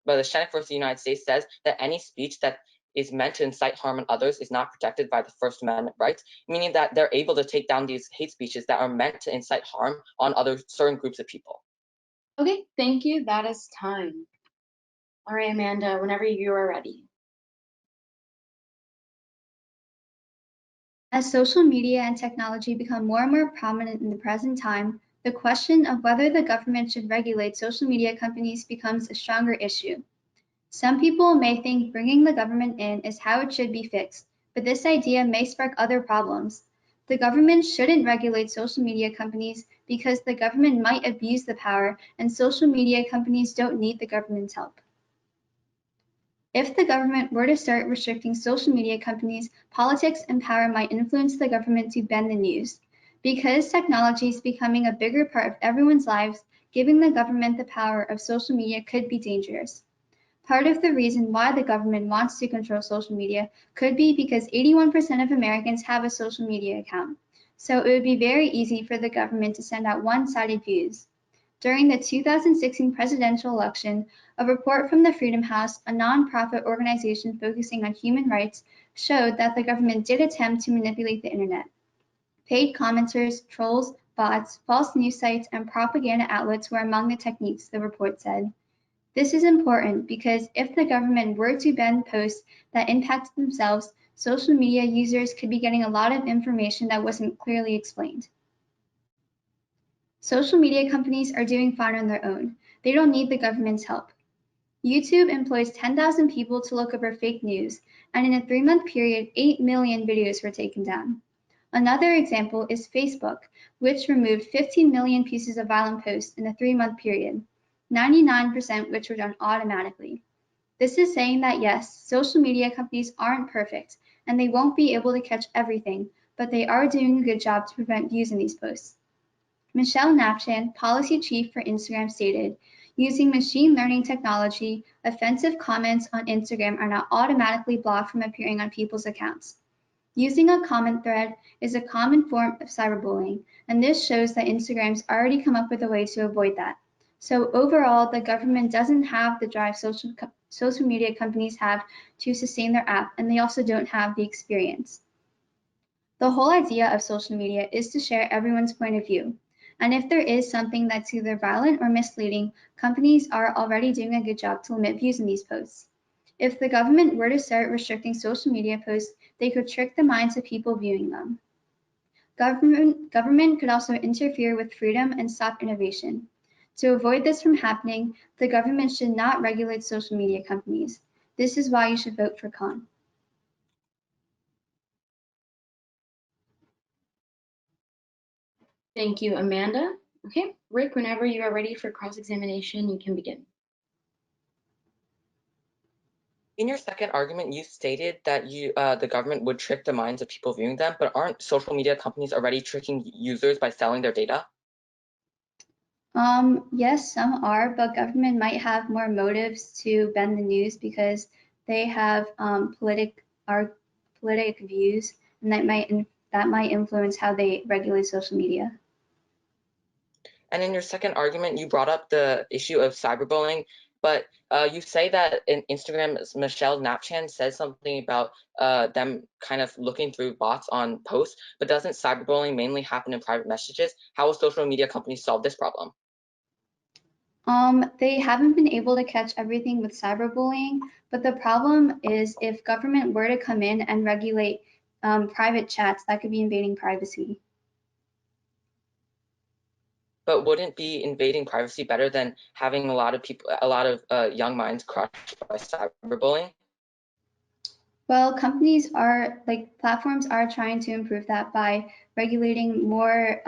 Shennick versus United States says that any speech that is meant to incite harm on others is not protected by the First Amendment rights, meaning that they're able to take down these hate speeches that are meant to incite harm on other certain groups of people. Okay, thank you. That is time. All right, Amanda, whenever you are ready. As social media and technology become more and more prominent in the present time, the question of whether the government should regulate social media companies becomes a stronger issue. Some people may think bringing the government in is how it should be fixed, but this idea may spark other problems. The government shouldn't regulate social media companies because the government might abuse the power, and social media companies don't need the government's help. If the government were to start restricting social media companies, politics and power might influence the government to bend the news. Because technology is becoming a bigger part of everyone's lives, giving the government the power of social media could be dangerous. Part of the reason why the government wants to control social media could be because 81% of Americans have a social media account. So it would be very easy for the government to send out one-sided views. During the 2016 presidential election, a report from the Freedom House, a nonprofit organization focusing on human rights, showed that the government did attempt to manipulate the internet. Paid commenters, trolls, bots, false news sites, and propaganda outlets were among the techniques, the report said. This is important because if the government were to ban posts that impacted themselves, social media users could be getting a lot of information that wasn't clearly explained. Social media companies are doing fine on their own. They don't need the government's help. YouTube employs 10,000 people to look over fake news, and in a 3-month period, 8 million videos were taken down. Another example is Facebook, which removed 15 million pieces of violent posts in a 3-month period, 99% which were done automatically. This is saying that yes, social media companies aren't perfect, and they won't be able to catch everything, but they are doing a good job to prevent views in these posts. Michelle Nafchan, policy chief for Instagram, stated, using machine learning technology, offensive comments on Instagram are not automatically blocked from appearing on people's accounts. Using a comment thread is a common form of cyberbullying, and this shows that Instagram's already come up with a way to avoid that. So overall, the government doesn't have the drive social media companies have to sustain their app, and they also don't have the experience. The whole idea of social media is to share everyone's point of view. And if there is something that's either violent or misleading, companies are already doing a good job to limit views in these posts. If the government were to start restricting social media posts, they could trick the minds of people viewing them. Government could also interfere with freedom and stop innovation. To avoid this from happening, the government should not regulate social media companies. This is why you should vote for Khan. Thank you, Amanda. Okay, Rick, whenever you are ready for cross-examination, you can begin. In your second argument, you stated that the government would trick the minds of people viewing them, but aren't social media companies already tricking users by selling their data? Yes, some are, but government might have more motives to bend the news because they have politic views, and that might influence how they regulate social media. And in your second argument, you brought up the issue of cyberbullying, but you say that in Instagram's Michelle Nafchan says something about them kind of looking through bots on posts, but doesn't cyberbullying mainly happen in private messages? How will social media companies solve this problem? They haven't been able to catch everything with cyberbullying, but the problem is if government were to come in and regulate private chats, that could be invading privacy. But wouldn't be invading privacy better than having a lot of young minds crushed by cyberbullying? Well, platforms are trying to improve that by regulating more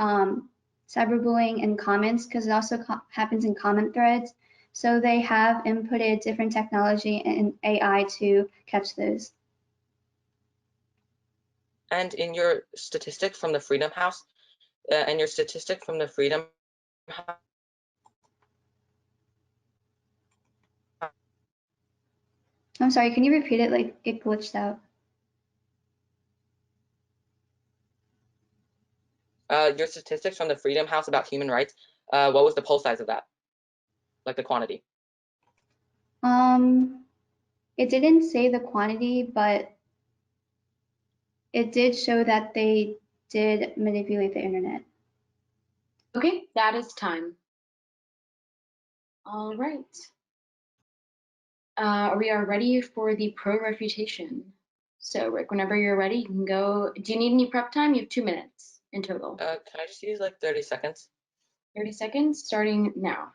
cyberbullying in comments, because it also happens in comment threads. So they have inputted different technology and AI to catch those. And in your statistic from the Freedom House, I'm sorry, can you repeat it? Like it glitched out. Your statistics from the Freedom House about human rights, what was the poll size of that? Like the quantity? It didn't say the quantity, but it did show that they did manipulate the internet. Okay, that is time. All right. We are ready for the pro-refutation. So Rick, whenever you're ready, you can go. Do you need any prep time? You have 2 minutes in total. Can I just use like 30 seconds? 30 seconds, starting now.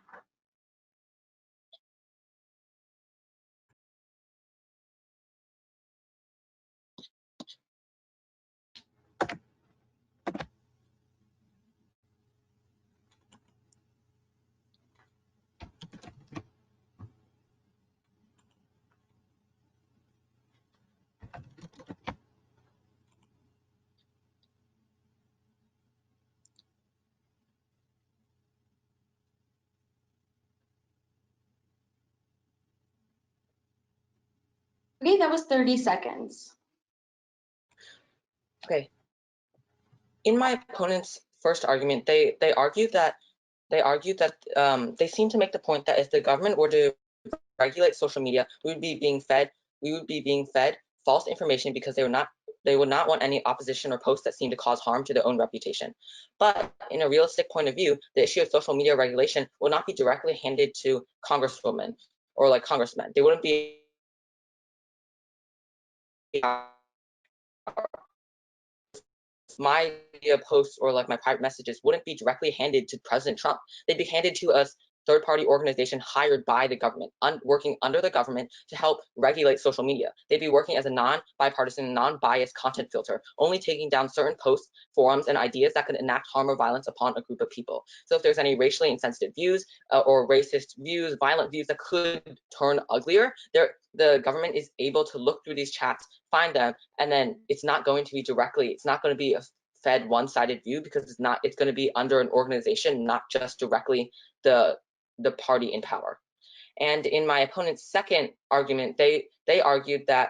Okay, that was 30 seconds. Okay. In my opponent's first argument, they argued that they argued that they seem to make the point that if the government were to regulate social media, we would be being fed false information because they would not want any opposition or posts that seem to cause harm to their own reputation. But in a realistic point of view, the issue of social media regulation will not be directly handed to congresswomen or like congressmen. They wouldn't be my media posts or like my private messages wouldn't be directly handed to President Trump. They'd be handed to a third-party organization hired by the government, working under the government to help regulate social media. They'd be working as a non-bipartisan, non-biased content filter, only taking down certain posts, forums, and ideas that could enact harm or violence upon a group of people. So if there's any racially insensitive views or racist views, violent views that could turn uglier, the government is able to look through these chats, find them, and then it's not going to be a fed one-sided view because it's going to be under an organization, not just directly the party in power. And in my opponent's second argument, they argued that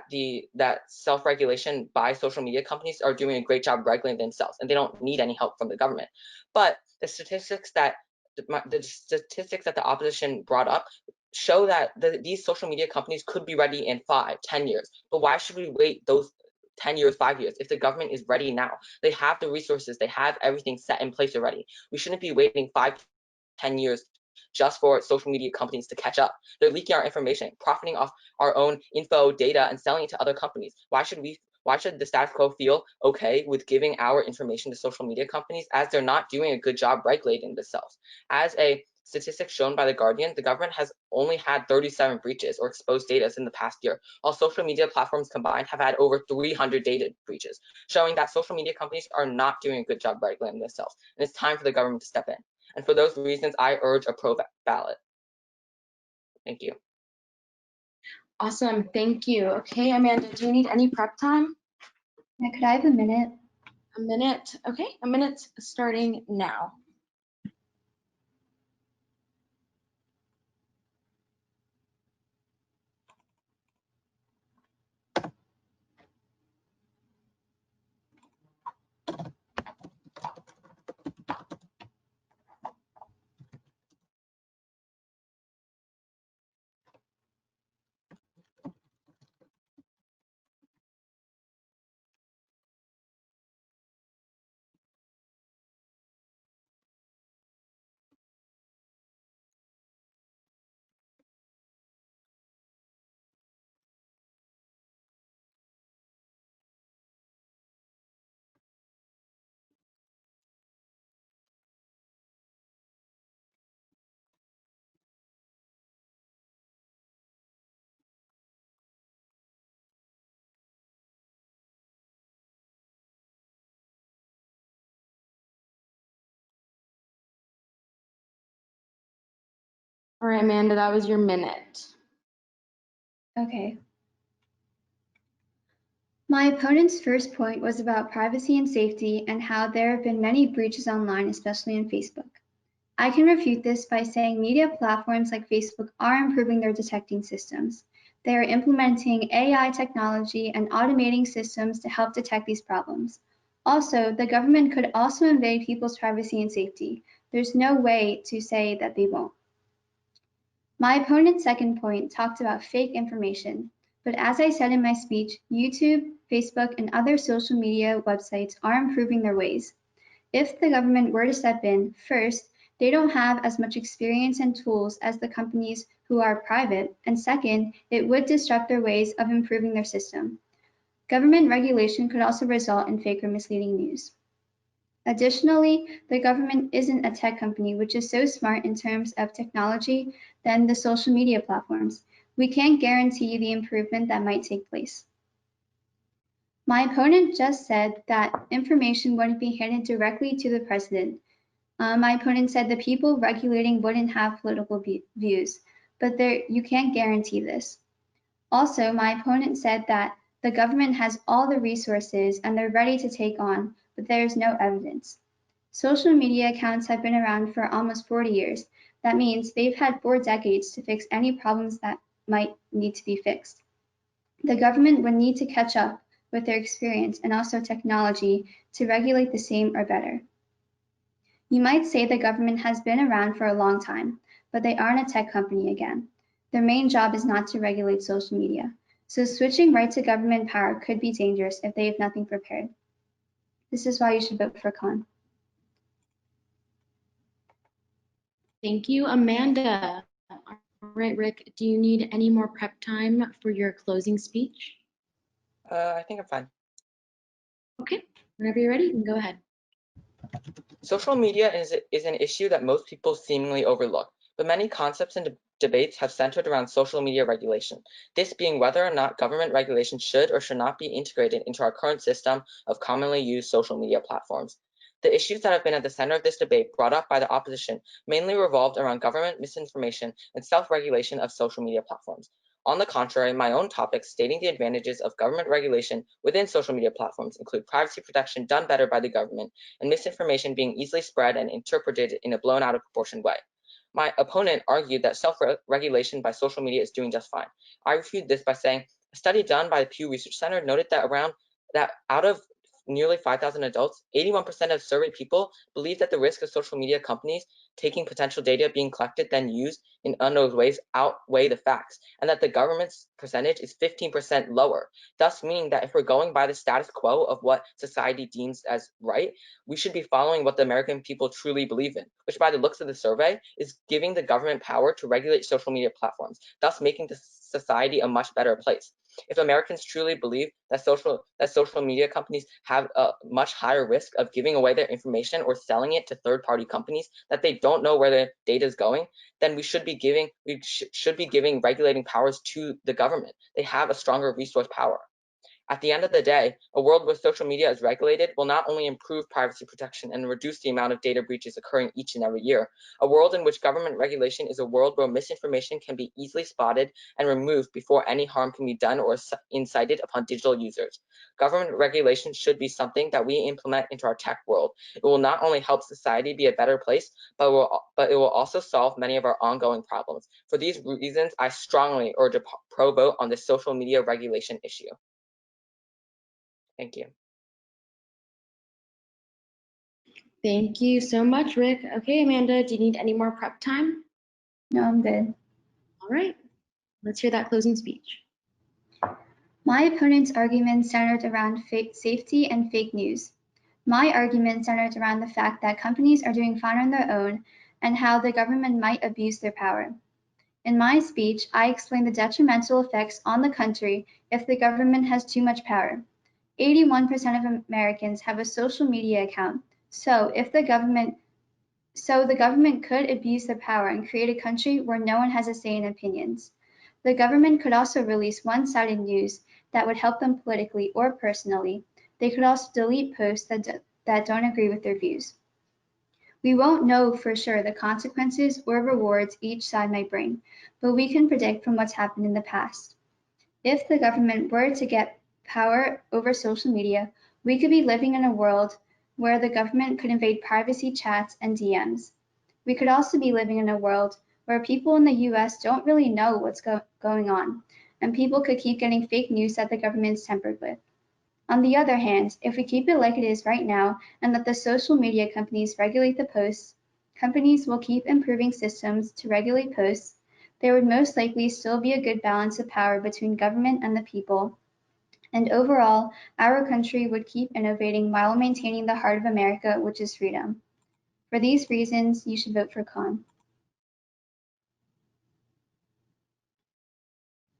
that self-regulation by social media companies are doing a great job regulating themselves and they don't need any help from the government. But the statistics that the opposition brought up show that these social media companies could be ready in 5-10 years. But why should we wait those 10 years, 5 years, if the government is ready now? They have the resources, they have everything set in place already. We shouldn't be waiting 5-10 years just for social media companies to catch up. They're leaking our information, profiting off our own info, data, and selling it to other companies. Why should the status quo feel okay with giving our information to social media companies as they're not doing a good job regulating themselves? As a statistic shown by The Guardian, the government has only had 37 breaches or exposed data in the past year, while social media platforms combined have had over 300 data breaches, showing that social media companies are not doing a good job regulating themselves, and it's time for the government to step in. And for those reasons, I urge a pro ballot. Thank you. Awesome, thank you. Okay, Amanda, do you need any prep time? Yeah, could I have a minute? A minute, okay, a minute's starting now. All right, Amanda, that was your minute. Okay. My opponent's first point was about privacy and safety and how there have been many breaches online, especially on Facebook. I can refute this by saying media platforms like Facebook are improving their detecting systems. They are implementing AI technology and automating systems to help detect these problems. Also, the government could also invade people's privacy and safety. There's no way to say that they won't. My opponent's second point talked about fake information, but as I said in my speech, YouTube, Facebook, and other social media websites are improving their ways. If the government were to step in, first, they don't have as much experience and tools as the companies who are private, and second, it would disrupt their ways of improving their system. Government regulation could also result in fake or misleading news. Additionally, the government isn't a tech company which is so smart in terms of technology than the social media platforms. We can't guarantee the improvement that might take place. My opponent just said that information wouldn't be handed directly to the president. My opponent said the people regulating wouldn't have political views, but you can't guarantee this. Also, my opponent said that the government has all the resources and they're ready to take on, but there is no evidence. Social media accounts have been around for almost 40 years. That means they've had 4 decades to fix any problems that might need to be fixed. The government would need to catch up with their experience and also technology to regulate the same or better. You might say the government has been around for a long time, but they aren't a tech company again. Their main job is not to regulate social media, so switching right to government power could be dangerous if they have nothing prepared. This is why you should vote for Khan. Thank you, Amanda. All right, Rick, do you need any more prep time for your closing speech? I think I'm fine. Okay, whenever you're ready, you can go ahead. Social media is an issue that most people seemingly overlook, but many concepts and debates have centered around social media regulation, this being whether or not government regulation should or should not be integrated into our current system of commonly used social media platforms. The issues that have been at the center of this debate brought up by the opposition mainly revolved around government misinformation and self-regulation of social media platforms. On the contrary, my own topics stating the advantages of government regulation within social media platforms include privacy protection done better by the government and misinformation being easily spread and interpreted in a blown out of proportion way. My opponent argued that self-regulation by social media is doing just fine. I refuted this by saying a study done by the Pew Research Center noted that out of nearly 5,000 adults, 81% of surveyed people believe that the risk of social media companies taking potential data being collected then used in unknown ways outweigh the facts, and that the government's percentage is 15% lower, thus meaning that if we're going by the status quo of what society deems as right, we should be following what the American people truly believe in, which by the looks of the survey is giving the government power to regulate social media platforms, thus making the society a much better place. If Americans truly believe that social media companies have a much higher risk of giving away their information or selling it to third-party companies that they don't know where their data is going, then we should be giving regulating powers to the government. They have a stronger resource power. At the end of the day, a world where social media is regulated will not only improve privacy protection and reduce the amount of data breaches occurring each and every year. A world in which government regulation is a world where misinformation can be easily spotted and removed before any harm can be done or incited upon digital users. Government regulation should be something that we implement into our tech world. It will not only help society be a better place, but it will also solve many of our ongoing problems. For these reasons, I strongly urge a pro vote on this social media regulation issue. Thank you. Thank you so much, Rick. Okay, Amanda, do you need any more prep time? No, I'm good. All right, let's hear that closing speech. My opponent's argument centered around safety and fake news. My argument centered around the fact that companies are doing fine on their own and how the government might abuse their power. In my speech, I explained the detrimental effects on the country if the government has too much power. 81% of Americans have a social media account, so the government could abuse their power and create a country where no one has a say in opinions. The government could also release one-sided news that would help them politically or personally. They could also delete posts that don't agree with their views. We won't know for sure the consequences or rewards each side might bring, but we can predict from what's happened in the past. If the government were to get power over social media, we could be living in a world where the government could invade privacy chats and DMs. We could also be living in a world where people in the US don't really know what's going on, and people could keep getting fake news that the government's tampered with. On the other hand, if we keep it like it is right now and let the social media companies regulate the posts, companies will keep improving systems to regulate posts. There would most likely still be a good balance of power between government and the people. And overall, our country would keep innovating while maintaining the heart of America, which is freedom. For these reasons, you should vote for Khan.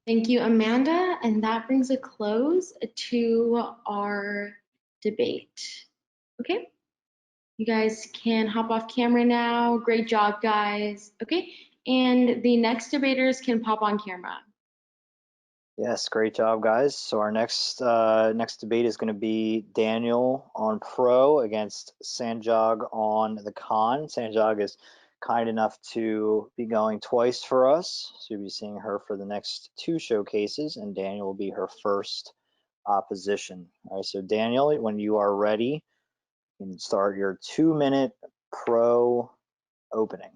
Thank you, Amanda. And that brings a close to our debate. Okay, you guys can hop off camera now. Great job, guys. Okay, and the next debaters can pop on camera. Yes, great job, guys. So our next debate is going to be Daniel on pro against Sanjog on the con. Sanjog is kind enough to be going twice for us, so you'll be seeing her for the next two showcases, and Daniel will be her first opposition. All right, so Daniel, when you are ready, you can start your 2-minute pro opening.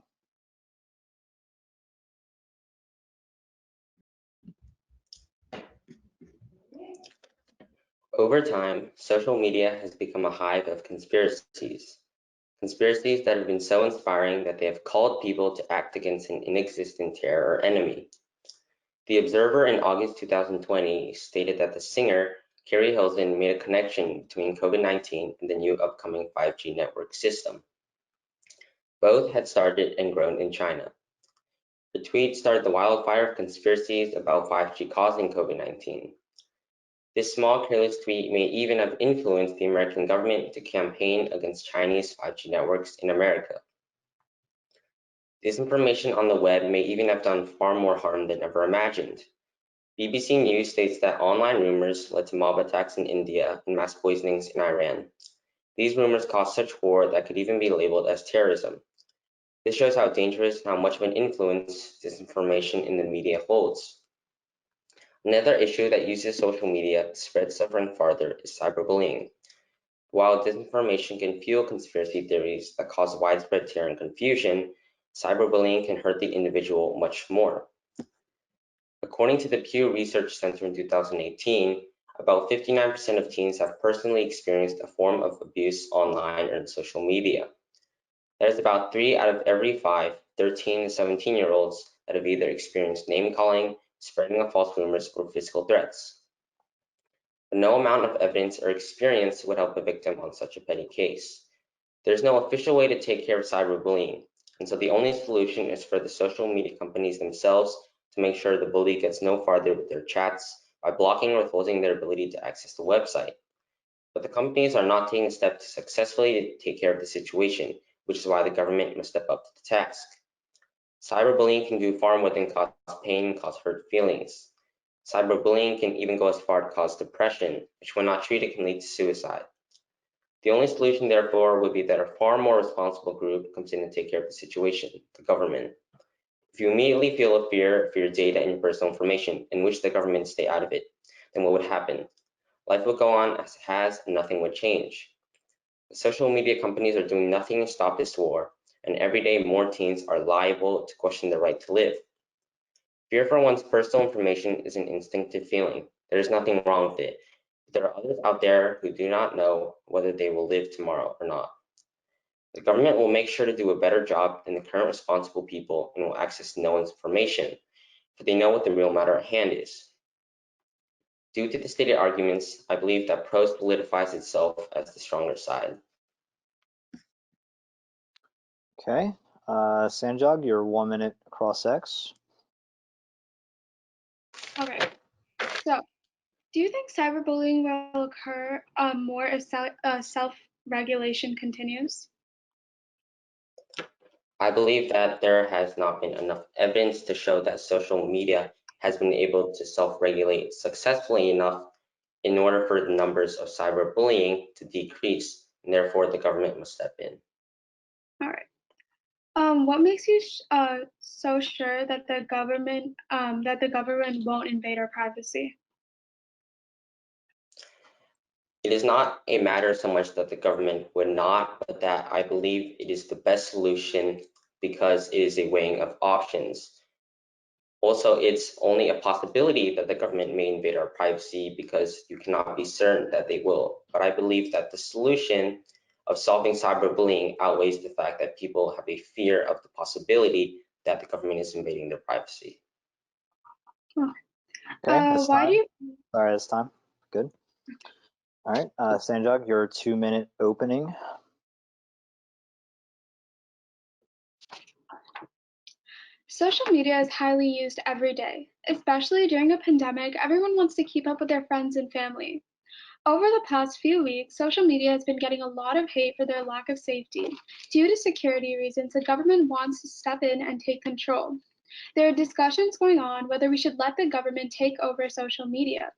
Over time, social media has become a hive of conspiracies. conspiracies that have been so inspiring that they have called people to act against an inexistent terror or enemy. The Observer in August 2020 stated that the singer, Carrie Hilson, made a connection between COVID-19 and the new upcoming 5G network system. Both had started and grown in China. The tweet started the wildfire of conspiracies about 5G causing COVID-19. This small, careless tweet may even have influenced the American government to campaign against Chinese 5G networks in America. Disinformation on the web may even have done far more harm than ever imagined. BBC News states that online rumors led to mob attacks in India and mass poisonings in Iran. These rumors caused such war that could even be labeled as terrorism. This shows how dangerous and how much of an influence disinformation in the media holds. Another issue that uses social media to spread suffering farther is cyberbullying. While disinformation can fuel conspiracy theories that cause widespread terror and confusion, cyberbullying can hurt the individual much more. According to the Pew Research Center in 2018, about 59% of teens have personally experienced a form of abuse online or in social media. That is about 3 out of every 5 13 to 17-year-olds that have either experienced name-calling, spreading of false rumors, or physical threats. But no amount of evidence or experience would help a victim on such a petty case. There's no official way to take care of cyberbullying, and so the only solution is for the social media companies themselves to make sure the bully gets no farther with their chats by blocking or withholding their ability to access the website. But the companies are not taking steps to successfully take care of the situation, which is why the government must step up to the task. Cyberbullying can do far more than cause pain and cause hurt feelings. Cyberbullying can even go as far to cause depression, which when not treated can lead to suicide. The only solution, therefore, would be that a far more responsible group comes in and take care of the situation, the government. If you immediately feel a fear for your data and your personal information and wish the government to stay out of it, then what would happen? Life would go on as it has and nothing would change. The social media companies are doing nothing to stop this war, and every day more teens are liable to question their right to live. Fear for one's personal information is an instinctive feeling. There is nothing wrong with it. But there are others out there who do not know whether they will live tomorrow or not. The government will make sure to do a better job than the current responsible people and will access no one's information, for they know what the real matter at hand is. Due to the stated arguments, I believe that pro solidifies itself as the stronger side. Okay, Sanjog, your 1 minute cross X. Okay, so do you think cyberbullying will occur more if self-regulation continues? I believe that there has not been enough evidence to show that social media has been able to self-regulate successfully enough in order for the numbers of cyberbullying to decrease, and therefore the government must step in. All right. What makes you so sure that the government won't invade our privacy? It is not a matter so much that the government would not, but that I believe it is the best solution because it is a weighing of options. Also, it's only a possibility that the government may invade our privacy because you cannot be certain that they will. But I believe that the solution of solving cyberbullying outweighs the fact that people have a fear of the possibility that the government is invading their privacy. Okay, that's Why time. do you? All right, that's time. Good. All right, Sanjog, your 2 minute opening. Social media is highly used every day, especially during a pandemic. Everyone wants to keep up with their friends and family. Over the past few weeks, social media has been getting a lot of hate for their lack of safety. Due to security reasons, the government wants to step in and take control. There are discussions going on whether we should let the government take over social media.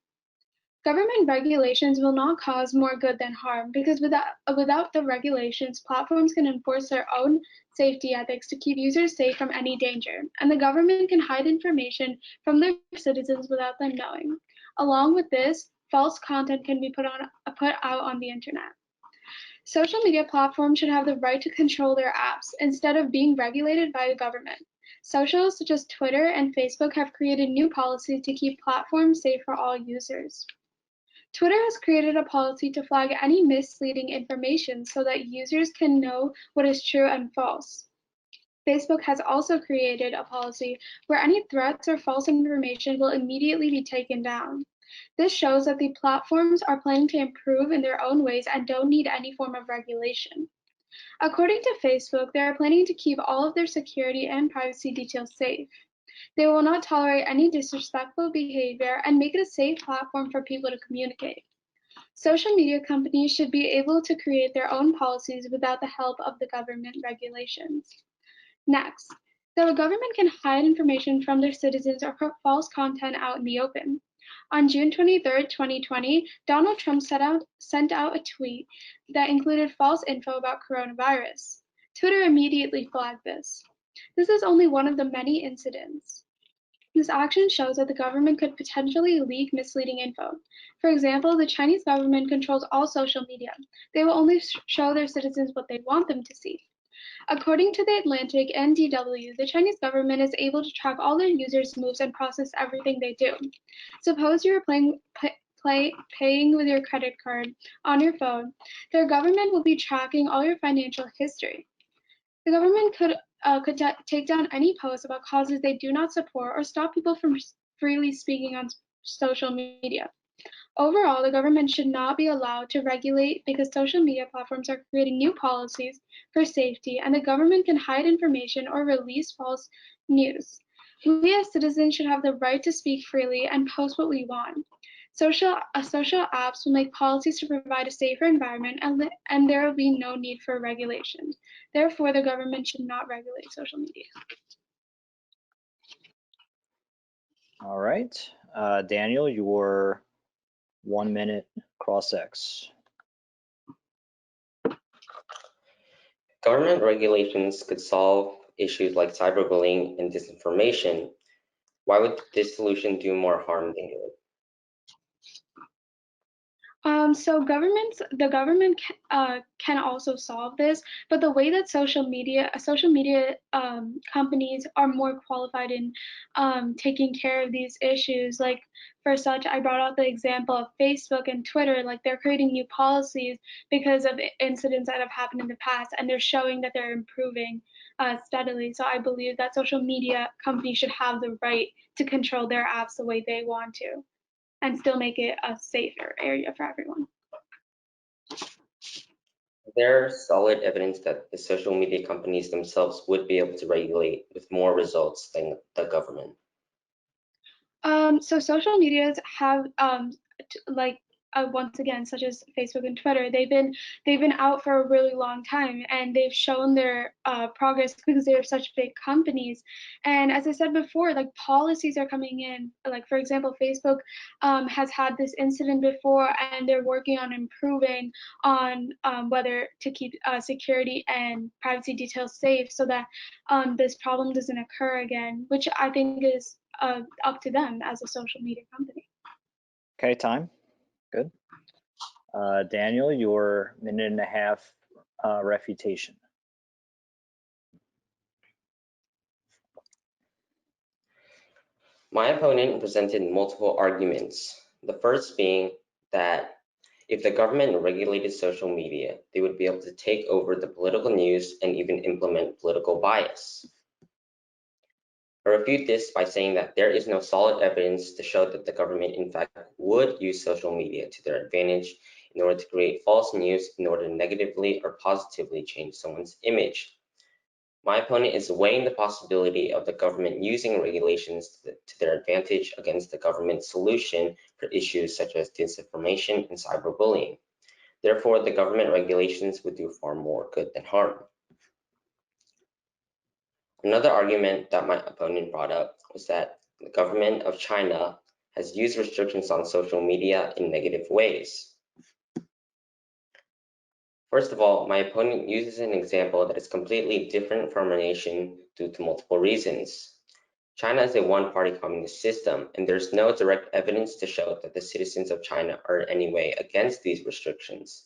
Government regulations will not cause more good than harm because without the regulations, platforms can enforce their own safety ethics to keep users safe from any danger, and the government can hide information from their citizens without them knowing. Along with this, false content can be put out on the internet. Social media platforms should have the right to control their apps instead of being regulated by the government. Socials such as Twitter and Facebook have created new policies to keep platforms safe for all users. Twitter has created a policy to flag any misleading information so that users can know what is true and false. Facebook has also created a policy where any threats or false information will immediately be taken down. This shows that the platforms are planning to improve in their own ways and don't need any form of regulation. According to Facebook, they are planning to keep all of their security and privacy details safe. They will not tolerate any disrespectful behavior and make it a safe platform for people to communicate. Social media companies should be able to create their own policies without the help of the government regulations. Next, the government can hide information from their citizens or put false content out in the open. On June 23, 2020, Donald Trump sent out a tweet that included false info about coronavirus. Twitter immediately flagged this. This is only one of the many incidents. This action shows that the government could potentially leak misleading info. For example, the Chinese government controls all social media. They will only show their citizens what they want them to see. According to The Atlantic and DW, the Chinese government is able to track all their users' moves and process everything they do. Suppose you are paying with your credit card on your phone. Their government will be tracking all your financial history. The government could take down any posts about causes they do not support or stop people from freely speaking on social media. Overall, the government should not be allowed to regulate because social media platforms are creating new policies for safety, and the government can hide information or release false news. We as citizens should have the right to speak freely and post what we want. Social apps will make policies to provide a safer environment, and there will be no need for regulation. Therefore, the government should not regulate social media. All right. Daniel, your 1 minute cross-ex. Government regulations could solve issues like cyberbullying and disinformation. Why would this solution do more harm than good? So the government can also solve this, but the way that social media companies are more qualified in taking care of these issues. Like for such, I brought out the example of Facebook and Twitter. Like they're creating new policies because of incidents that have happened in the past, and they're showing that they're improving steadily. So I believe that social media companies should have the right to control their apps the way they want to, and still make it a safer area for everyone. There's solid evidence that the social media companies themselves would be able to regulate with more results than the government. So social medias have once again, such as Facebook and Twitter, they've been out for a really long time, and they've shown their progress because they're such big companies. And as I said before, like policies are coming in. Like for example, Facebook has had this incident before, and they're working on improving on whether to keep security and privacy details safe, so that this problem doesn't occur again, which I think is up to them as a social media company. Okay, time. Good. Daniel, your 1.5 minute refutation. My opponent presented multiple arguments. The first being that if the government regulated social media, they would be able to take over the political news and even implement political bias. I refute this by saying that there is no solid evidence to show that the government in fact would use social media to their advantage in order to create false news in order to negatively or positively change someone's image. My opponent is weighing the possibility of the government using regulations to their advantage against the government's solution for issues such as disinformation and cyberbullying. Therefore, the government regulations would do far more good than harm. Another argument that my opponent brought up was that the government of China has used restrictions on social media in negative ways. First of all, my opponent uses an example that is completely different from our nation due to multiple reasons. China is a one-party communist system, and there's no direct evidence to show that the citizens of China are in any way against these restrictions.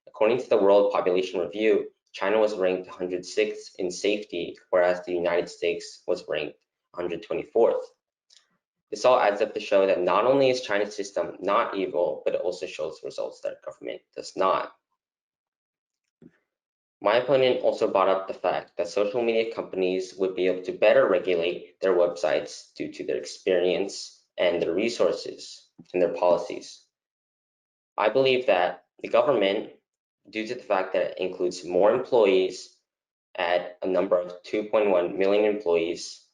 According to the World Population Review, China was ranked 106th in safety, whereas the United States was ranked 124th. This all adds up to show that not only is China's system not evil, but it also shows results that our government does not. My opponent also brought up the fact that social media companies would be able to better regulate their websites due to their experience and their resources and their policies. I believe that the government, due to the fact that it includes more employees at a number of 2.1 million employees,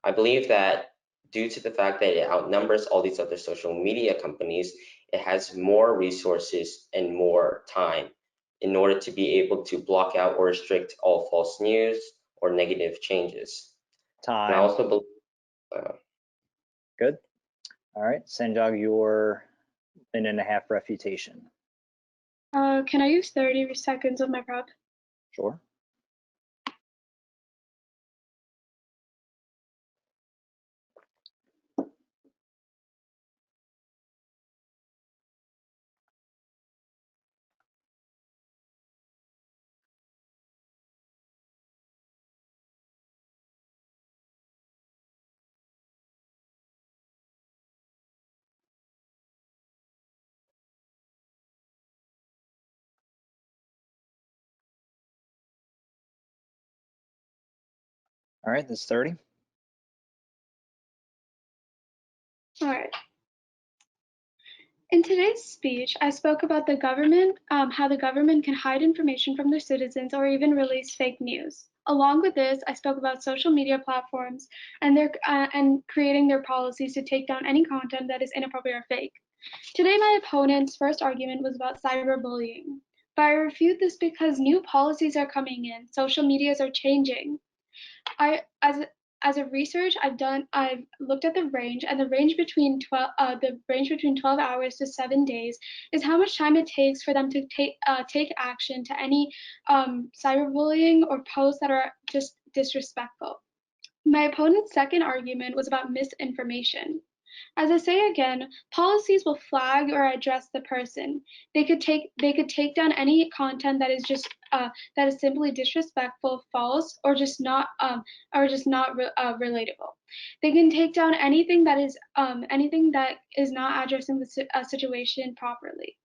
I believe that due to the fact that it outnumbers all these other social media companies, it has more resources and more time in order to be able to block out or restrict all false news or negative changes. And I Time. also believe, Good. All right, Sanjog, your minute and a half refutation. Can I use 30 seconds of my prep? Sure. All right, that's 30. All right. In today's speech, I spoke about the government, how the government can hide information from their citizens or even release fake news. Along with this, I spoke about social media platforms and and creating their policies to take down any content that is inappropriate or fake. Today, my opponent's first argument was about cyberbullying. But I refute this because new policies are coming in, social medias are changing. As a research I've looked at the range, and the range between 12 hours to 7 days is how much time it takes for them to take action to any cyberbullying or posts that are just disrespectful. My opponent's second argument was about misinformation. As I say again, policies will flag or address the person. They could take down any content that is just that is simply disrespectful, false, or just not relatable. They can take down anything that is not addressing the situation properly.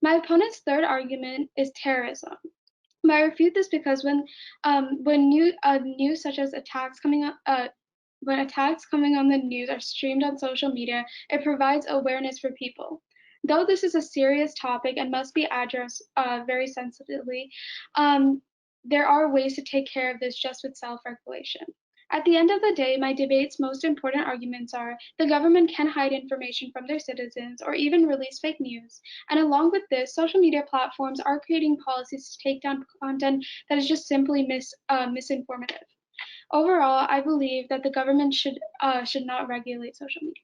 My opponent's third argument is terrorism. But I refute this because when news such as attacks coming up when attacks coming on the news are streamed on social media, it provides awareness for people. Though this is a serious topic and must be addressed very sensitively, there are ways to take care of this just with self-regulation. At the end of the day, my debate's most important arguments are the government can hide information from their citizens or even release fake news. And along with this, social media platforms are creating policies to take down content that is just simply misinformative. Overall, I believe that the government should not regulate social media.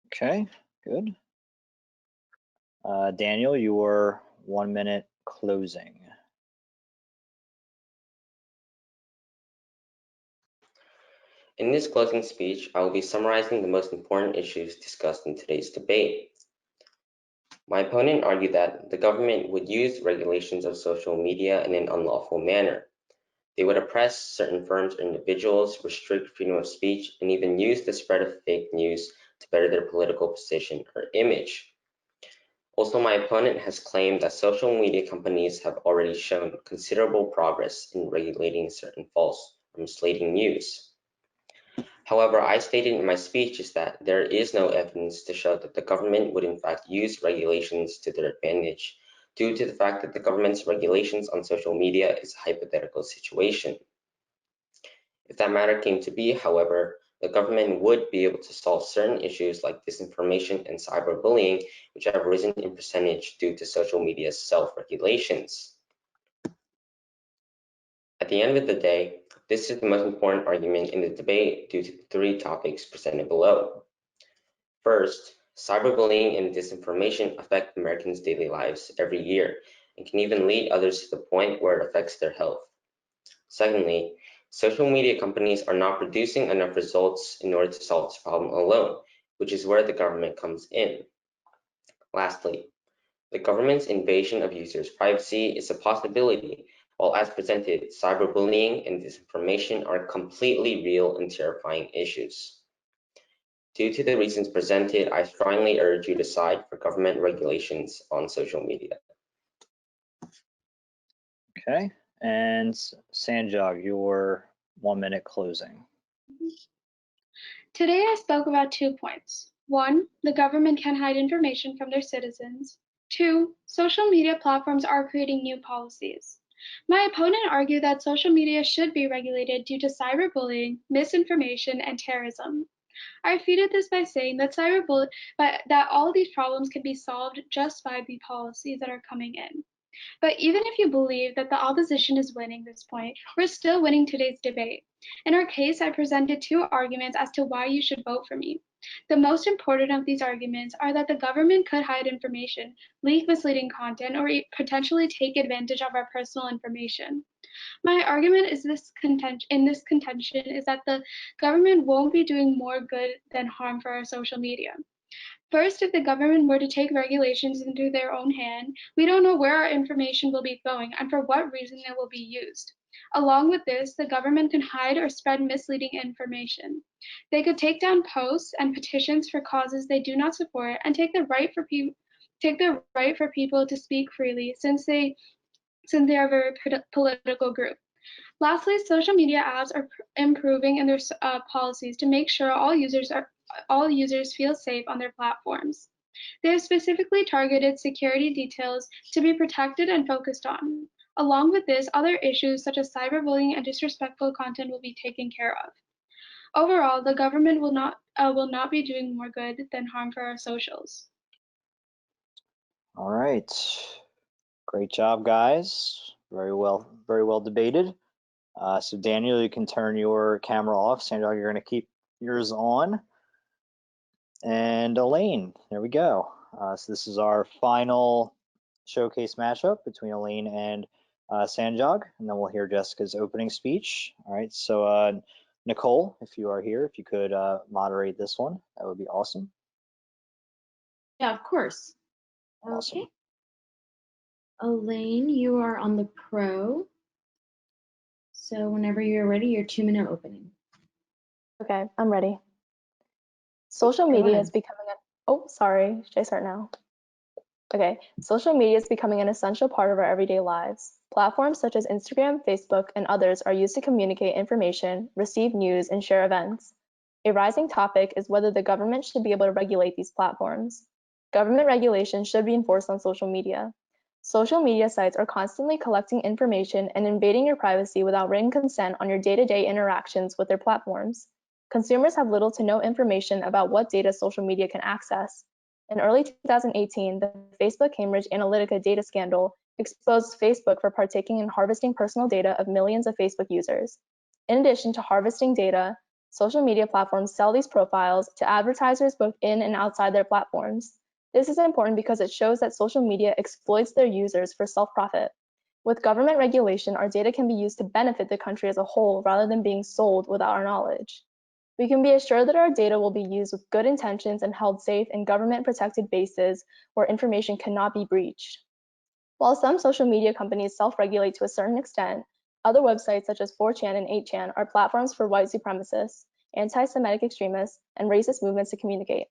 Okay, good. Daniel, your 1 minute closing. in this closing speech, I will be summarizing the most important issues discussed in today's debate. My opponent argued that the government would use regulations of social media in an unlawful manner. They would oppress certain firms or individuals, restrict freedom of speech, and even use the spread of fake news to better their political position or image. Also, my opponent has claimed that social media companies have already shown considerable progress in regulating certain false or misleading news. However, I stated in my speech is that there is no evidence to show that the government would in fact use regulations to their advantage, due to the fact that the government's regulations on social media is a hypothetical situation. If that matter came to be, however, the government would be able to solve certain issues like disinformation and cyberbullying, which have risen in percentage due to social media's self-regulations. At the end of the day, this is the most important argument in the debate due to the three topics presented below. First, cyberbullying and disinformation affect Americans' daily lives every year and can even lead others to the point where it affects their health. Secondly, social media companies are not producing enough results in order to solve this problem alone, which is where the government comes in. Lastly, the government's invasion of users' privacy is a possibility, while as presented, cyberbullying and disinformation are completely real and terrifying issues. Due to the reasons presented, I strongly urge you to side for government regulations on social media. Okay, and Sanjog, your 1 minute closing. Today I spoke about 2 points. 1, the government can hide information from their citizens. 2, social media platforms are creating new policies. My opponent argued that social media should be regulated due to cyberbullying, misinformation, and terrorism. I refuted this by saying that that all these problems can be solved just by the policies that are coming in. But even if you believe that the opposition is winning this point, we're still winning today's debate. In our case, I presented 2 arguments as to why you should vote for me. The most important of these arguments are that the government could hide information, leak misleading content, or potentially take advantage of our personal information. My argument is in this contention is that the government won't be doing more good than harm for our social media. First, if the government were to take regulations into their own hand, we don't know where our information will be going and for what reason it will be used. Along with this, the government can hide or spread misleading information. They could take down posts and petitions for causes they do not support and take the right for people to speak freely since they are a very political group. Lastly, social media apps are improving in their policies to make sure all users feel safe on their platforms. They have specifically targeted security details to be protected and focused on. Along with this, other issues such as cyberbullying and disrespectful content will be taken care of. Overall, the government will not be doing more good than harm for our socials. All right, great job, guys. Very well debated. So Daniel, you can turn your camera off. Sanjog, you're going to keep yours on. And Elaine, there we go. So this is our final showcase matchup between Elaine and Sanjog, and then we'll hear Jessica's opening speech. All right, so Nicole, if you are here, if you could moderate this one, that would be awesome. Yeah, of course. Awesome. Okay. Elaine, you are on the pro. So whenever you're ready, your 2-minute opening. Okay, I'm ready. Social Go media ahead. is becoming oh, sorry, should I start now? Okay, social media is becoming an essential part of our everyday lives. Platforms such as Instagram, Facebook, and others are used to communicate information, receive news, and share events. A rising topic is whether the government should be able to regulate these platforms. Government regulation should be enforced on social media. Social media sites are constantly collecting information and invading your privacy without written consent on your day-to-day interactions with their platforms. Consumers have little to no information about what data social media can access. In early 2018, the Facebook Cambridge Analytica data scandal exposed Facebook for partaking in harvesting personal data of millions of Facebook users. In addition to harvesting data, social media platforms sell these profiles to advertisers both in and outside their platforms. This is important because it shows that social media exploits their users for self-profit. With government regulation, our data can be used to benefit the country as a whole rather than being sold without our knowledge. We can be assured that our data will be used with good intentions and held safe in government-protected bases where information cannot be breached. While some social media companies self-regulate to a certain extent, other websites such as 4chan and 8chan are platforms for white supremacists, anti-Semitic extremists, and racist movements to communicate.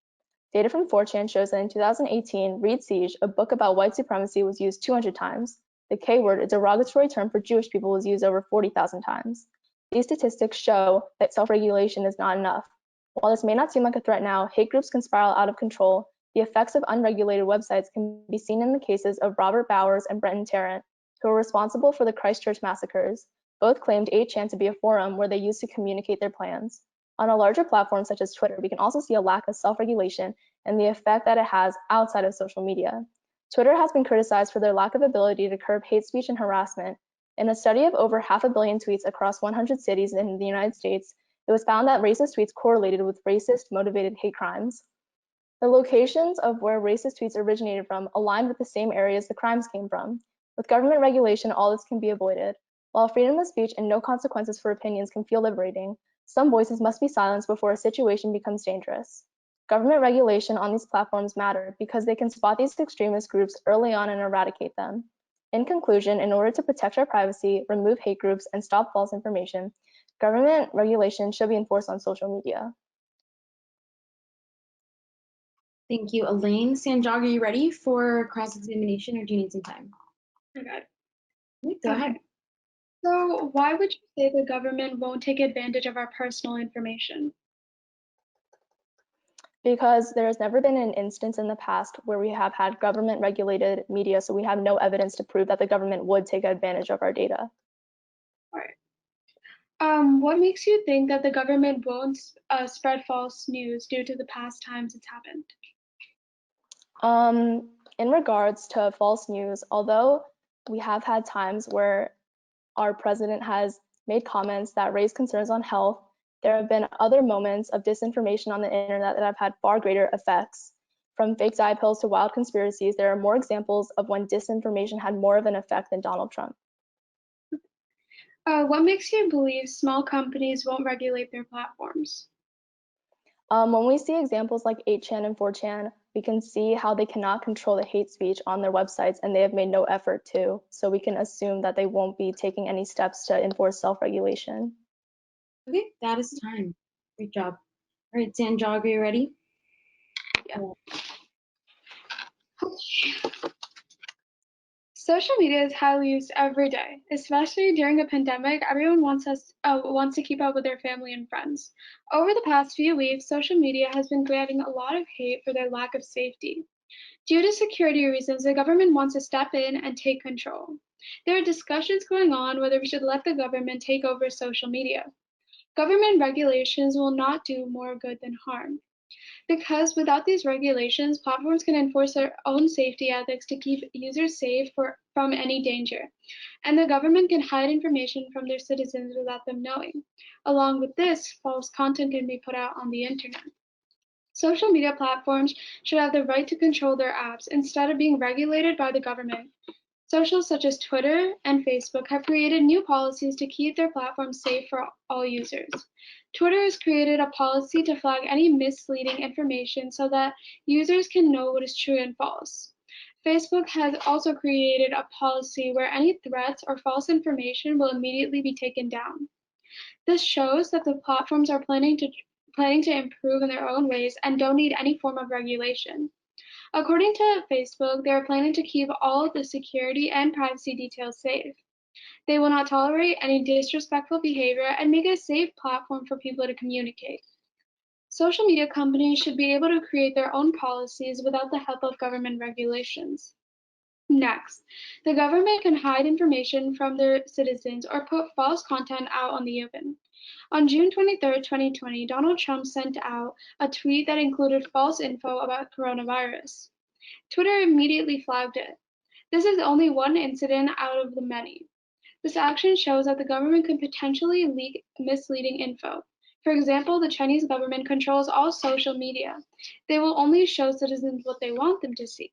Data from 4chan shows that in 2018, Read Siege, a book about white supremacy, was used 200 times. The K-word, a derogatory term for Jewish people, was used over 40,000 times. These statistics show that self-regulation is not enough. While this may not seem like a threat now, hate groups can spiral out of control. The effects of unregulated websites can be seen in the cases of Robert Bowers and Brenton Tarrant, who were responsible for the Christchurch massacres. Both claimed 8chan to be a forum where they used to communicate their plans. On a larger platform such as Twitter, we can also see a lack of self-regulation and the effect that it has outside of social media. Twitter has been criticized for their lack of ability to curb hate speech and harassment. In a study of over 500 million tweets across 100 cities in the United States, it was found that racist tweets correlated with racist-motivated hate crimes. The locations of where racist tweets originated from aligned with the same areas the crimes came from. With government regulation, all this can be avoided. While freedom of speech and no consequences for opinions can feel liberating, some voices must be silenced before a situation becomes dangerous. Government regulation on these platforms matter because they can spot these extremist groups early on and eradicate them. In conclusion, in order to protect our privacy, remove hate groups, and stop false information, government regulation should be enforced on social media. Thank you, Elaine. Sanjog, are you ready for cross-examination or do you need some time? Okay. Go ahead. So why would you say the government won't take advantage of our personal information? Because there has never been an instance in the past where we have had government regulated media, so we have no evidence to prove that the government would take advantage of our data. All right. What makes you think that the government won't spread false news due to the past times it's happened? In regards to false news, although we have had times where our president has made comments that raise concerns on health, there have been other moments of disinformation on the internet that have had far greater effects. From fake diet pills to wild conspiracies, there are more examples of when disinformation had more of an effect than Donald Trump. What makes you believe small companies won't regulate their platforms? When we see examples like 8chan and 4chan, we can see how they cannot control the hate speech on their websites, and they have made no effort to. So we can assume that they won't be taking any steps to enforce self-regulation. Okay, that is time. Great job. All right, Sanjog, are you ready? Yeah. Social media is highly used every day, especially during a pandemic. Everyone wants to keep up with their family and friends. Over the past few weeks, social media has been getting a lot of hate for their lack of safety. Due to security reasons, the government wants to step in and take control. There are discussions going on whether we should let the government take over social media. Government regulations will not do more good than harm. Because without these regulations, platforms can enforce their own safety ethics to keep users safe from any danger, and the government can hide information from their citizens without them knowing. Along with this, false content can be put out on the internet. Social media platforms should have the right to control their apps instead of being regulated by the government. Socials such as Twitter and Facebook have created new policies to keep their platforms safe for all users. Twitter has created a policy to flag any misleading information so that users can know what is true and false. Facebook has also created a policy where any threats or false information will immediately be taken down. This shows that the platforms are planning to improve in their own ways and don't need any form of regulation. According to Facebook, they are planning to keep all the security and privacy details safe. They will not tolerate any disrespectful behavior and make it a safe platform for people to communicate. Social media companies should be able to create their own policies without the help of government regulations. Next, the government can hide information from their citizens or put false content out on the open. On June 23, 2020, Donald Trump sent out a tweet that included false info about coronavirus. Twitter immediately flagged it. This is only one incident out of the many. This action shows that the government could potentially leak misleading info. For example, the Chinese government controls all social media. They will only show citizens what they want them to see.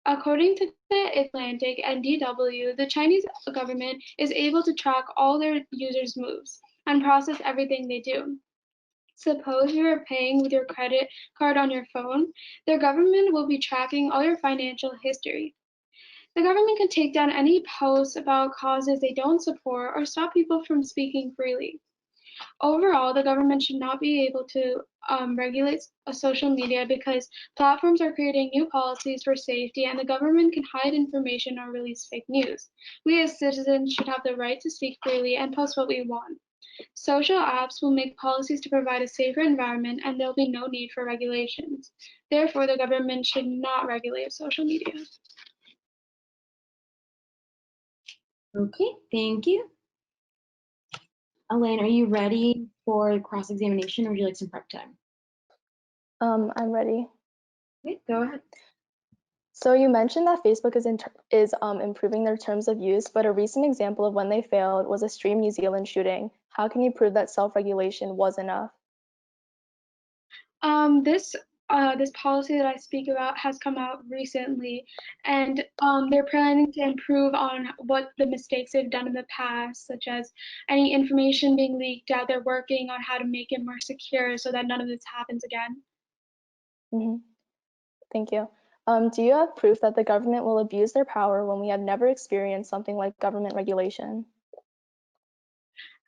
According to the Atlantic and DW, the Chinese government is able to track all their users' moves and process everything they do. Suppose you are paying with your credit card on your phone, their government will be tracking all your financial history. The government can take down any posts about causes they don't support or stop people from speaking freely. Overall, the government should not be able to regulate social media because platforms are creating new policies for safety and the government can hide information or release fake news. We as citizens should have the right to speak freely and post what we want. Social apps will make policies to provide a safer environment and there will be no need for regulations. Therefore, the government should not regulate social media. Okay, thank you. Elaine, are you ready for cross-examination or would you like some prep time? I'm ready. Okay, go ahead. So you mentioned that Facebook is improving their terms of use, but a recent example of when they failed was a Stream New Zealand shooting. How can you prove that self-regulation was enough? This policy that I speak about has come out recently, and they're planning to improve on what the mistakes they've done in the past, such as any information being leaked out. They're working on how to make it more secure so that none of this happens again. Mm-hmm. Thank you. Do you have proof that the government will abuse their power when we have never experienced something like government regulation?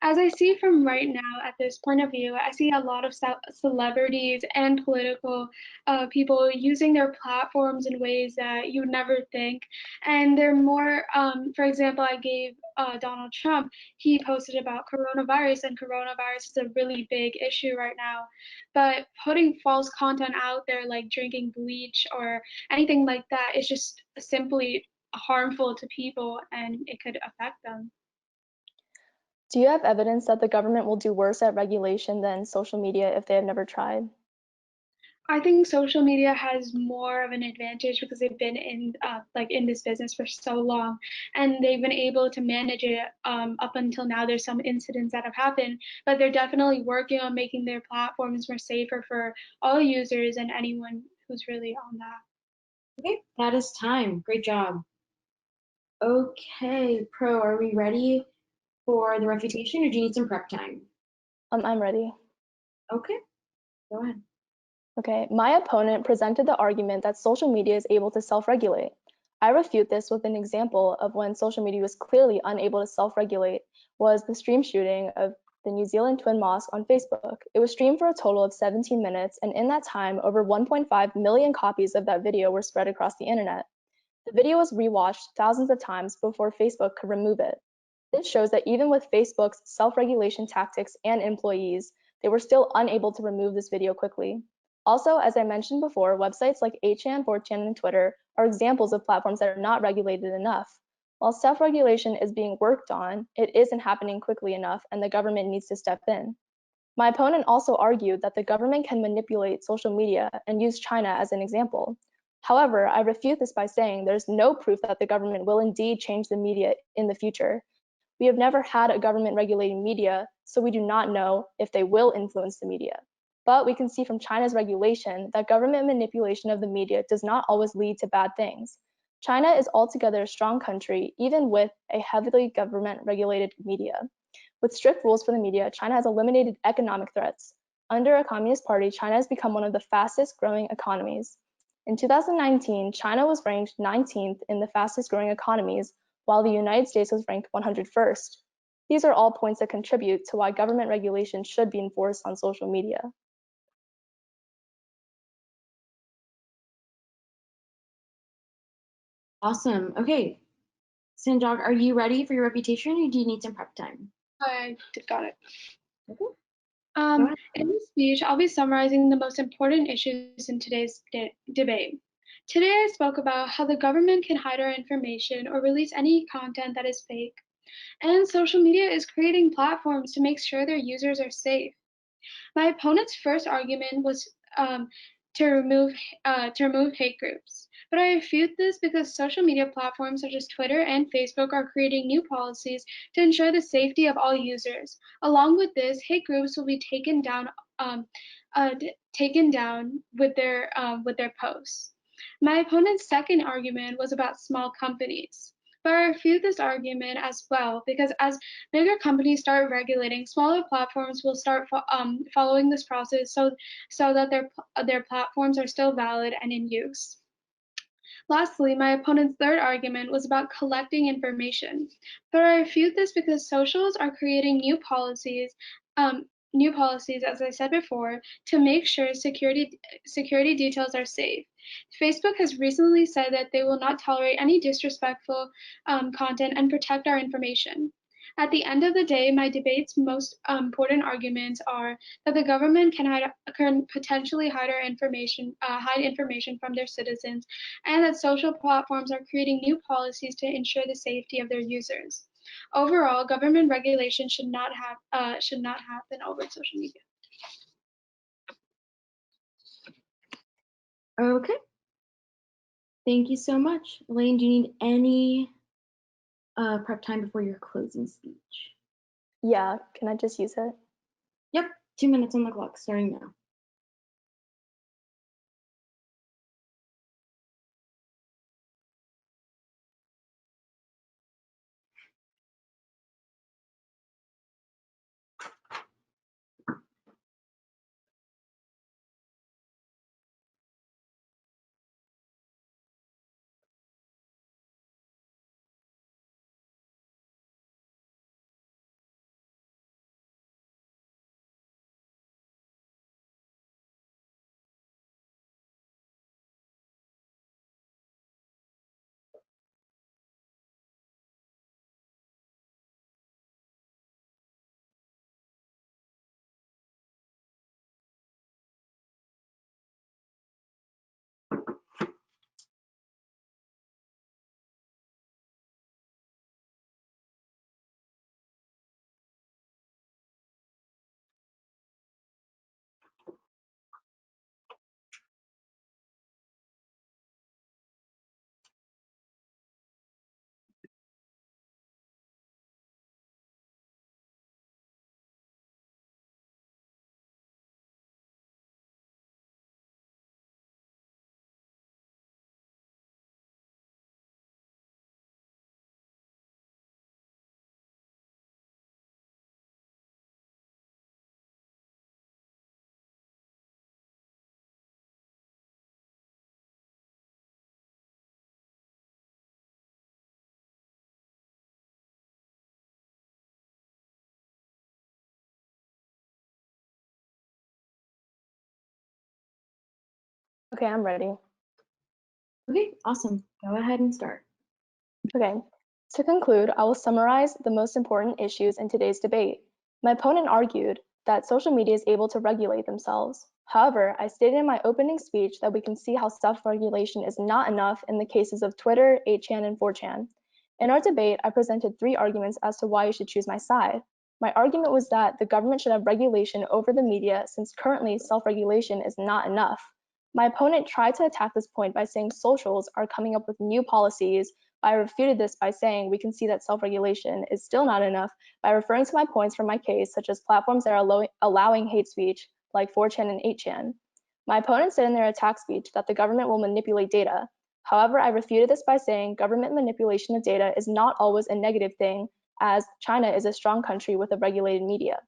As I see from right now at this point of view, I see a lot of celebrities and political people using their platforms in ways that you would never think. And they're more, for example, I gave Donald Trump, he posted about coronavirus, and coronavirus is a really big issue right now. But putting false content out there, like drinking bleach or anything like that, is just simply harmful to people and it could affect them. Do you have evidence that the government will do worse at regulation than social media if they have never tried? I think social media has more of an advantage because they've been in this business for so long, and they've been able to manage it up until now. There's some incidents that have happened, but they're definitely working on making their platforms more safer for all users and anyone who's really on that. Okay, that is time. Great job. Okay, Pro, are we ready for the refutation or do you need some prep time? I'm ready. Okay, go ahead. Okay, my opponent presented the argument that social media is able to self-regulate. I refute this with an example of when social media was clearly unable to self-regulate was the stream shooting of the New Zealand Twin Mosque on Facebook. It was streamed for a total of 17 minutes, and in that time, over 1.5 million copies of that video were spread across the internet. The video was rewatched thousands of times before Facebook could remove it. This shows that even with Facebook's self-regulation tactics and employees, they were still unable to remove this video quickly. Also, as I mentioned before, websites like 8chan, 4chan, and Twitter are examples of platforms that are not regulated enough. While self-regulation is being worked on, it isn't happening quickly enough, and the government needs to step in. My opponent also argued that the government can manipulate social media and use China as an example. However, I refute this by saying there's no proof that the government will indeed change the media in the future. We have never had a government regulating media, so we do not know if they will influence the media. But we can see from China's regulation that government manipulation of the media does not always lead to bad things. China is altogether a strong country, even with a heavily government regulated media. With strict rules for the media, China has eliminated economic threats. Under a communist party, China has become one of the fastest growing economies. In 2019, China was ranked 19th in the fastest growing economies, while the United States was ranked 101st. These are all points that contribute to why government regulation should be enforced on social media. Awesome. Okay, Sanjog, are you ready for your reputation or do you need some prep time? I got it. Okay. Go ahead. In this speech, I'll be summarizing the most important issues in today's debate. Today, I spoke about how the government can hide our information or release any content that is fake, and social media is creating platforms to make sure their users are safe. My opponent's first argument was to remove hate groups, but I refute this because social media platforms such as Twitter and Facebook are creating new policies to ensure the safety of all users. Along with this, hate groups will be taken down with their posts. My opponent's second argument was about small companies. But I refute this argument as well because as bigger companies start regulating, smaller platforms will start following this process so that their platforms are still valid and in use. Lastly, my opponent's third argument was about collecting information, but I refute this because socials are creating new policies, as I said before, to make sure security details are safe. Facebook has recently said that they will not tolerate any disrespectful content and protect our information. At the end of the day, my debate's most important arguments are that the government can potentially hide information from their citizens, and that social platforms are creating new policies to ensure the safety of their users. Overall, government regulation should not happen over social media. Okay. Thank you so much. Elaine, do you need any prep time before your closing speech? Yeah, can I just use it? Yep, 2 minutes on the clock, starting now. Okay, I'm ready. Okay, awesome. Go ahead and start. Okay, to conclude, I will summarize the most important issues in today's debate. My opponent argued that social media is able to regulate themselves. However, I stated in my opening speech that we can see how self-regulation is not enough in the cases of Twitter, 8chan, and 4chan. In our debate, I presented 3 arguments as to why you should choose my side. My argument was that the government should have regulation over the media since currently self-regulation is not enough. My opponent tried to attack this point by saying socials are coming up with new policies. I refuted this by saying we can see that self-regulation is still not enough by referring to my points from my case, such as platforms that are allowing hate speech, like 4chan and 8chan. My opponents said in their attack speech that the government will manipulate data. However, I refuted this by saying government manipulation of data is not always a negative thing, as China is a strong country with a regulated media.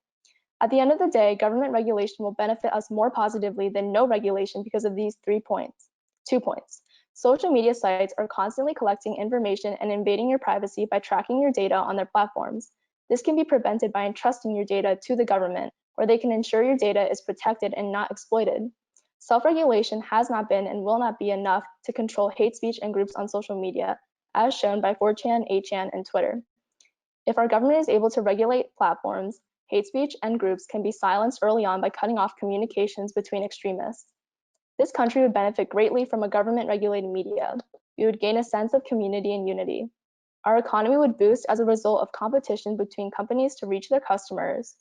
At the end of the day, government regulation will benefit us more positively than no regulation because of these 2 points. Social media sites are constantly collecting information and invading your privacy by tracking your data on their platforms. This can be prevented by entrusting your data to the government, where they can ensure your data is protected and not exploited. Self-regulation has not been and will not be enough to control hate speech and groups on social media, as shown by 4chan, 8chan, and Twitter. If our government is able to regulate platforms, hate speech and groups can be silenced early on by cutting off communications between extremists. This country would benefit greatly from a government-regulated media. We would gain a sense of community and unity. Our economy would boost as a result of competition between companies to reach their customers.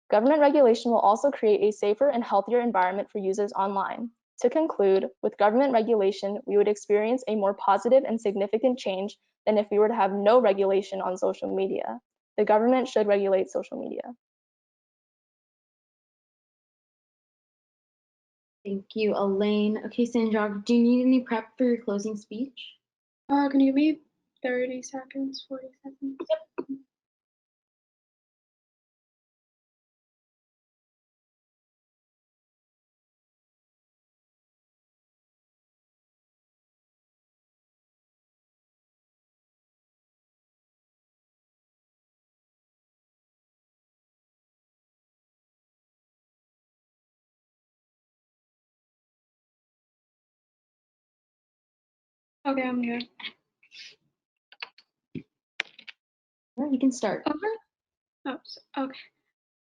Government regulation will also create a safer and healthier environment for users online. To conclude, with government regulation, we would experience a more positive and significant change than if we were to have no regulation on social media. The government should regulate social media. Thank you, Elaine. Okay, Sanjog, do you need any prep for your closing speech? Can you give me 30 seconds, 40 seconds? Yep. Okay, I'm here. All right, you can start. Okay.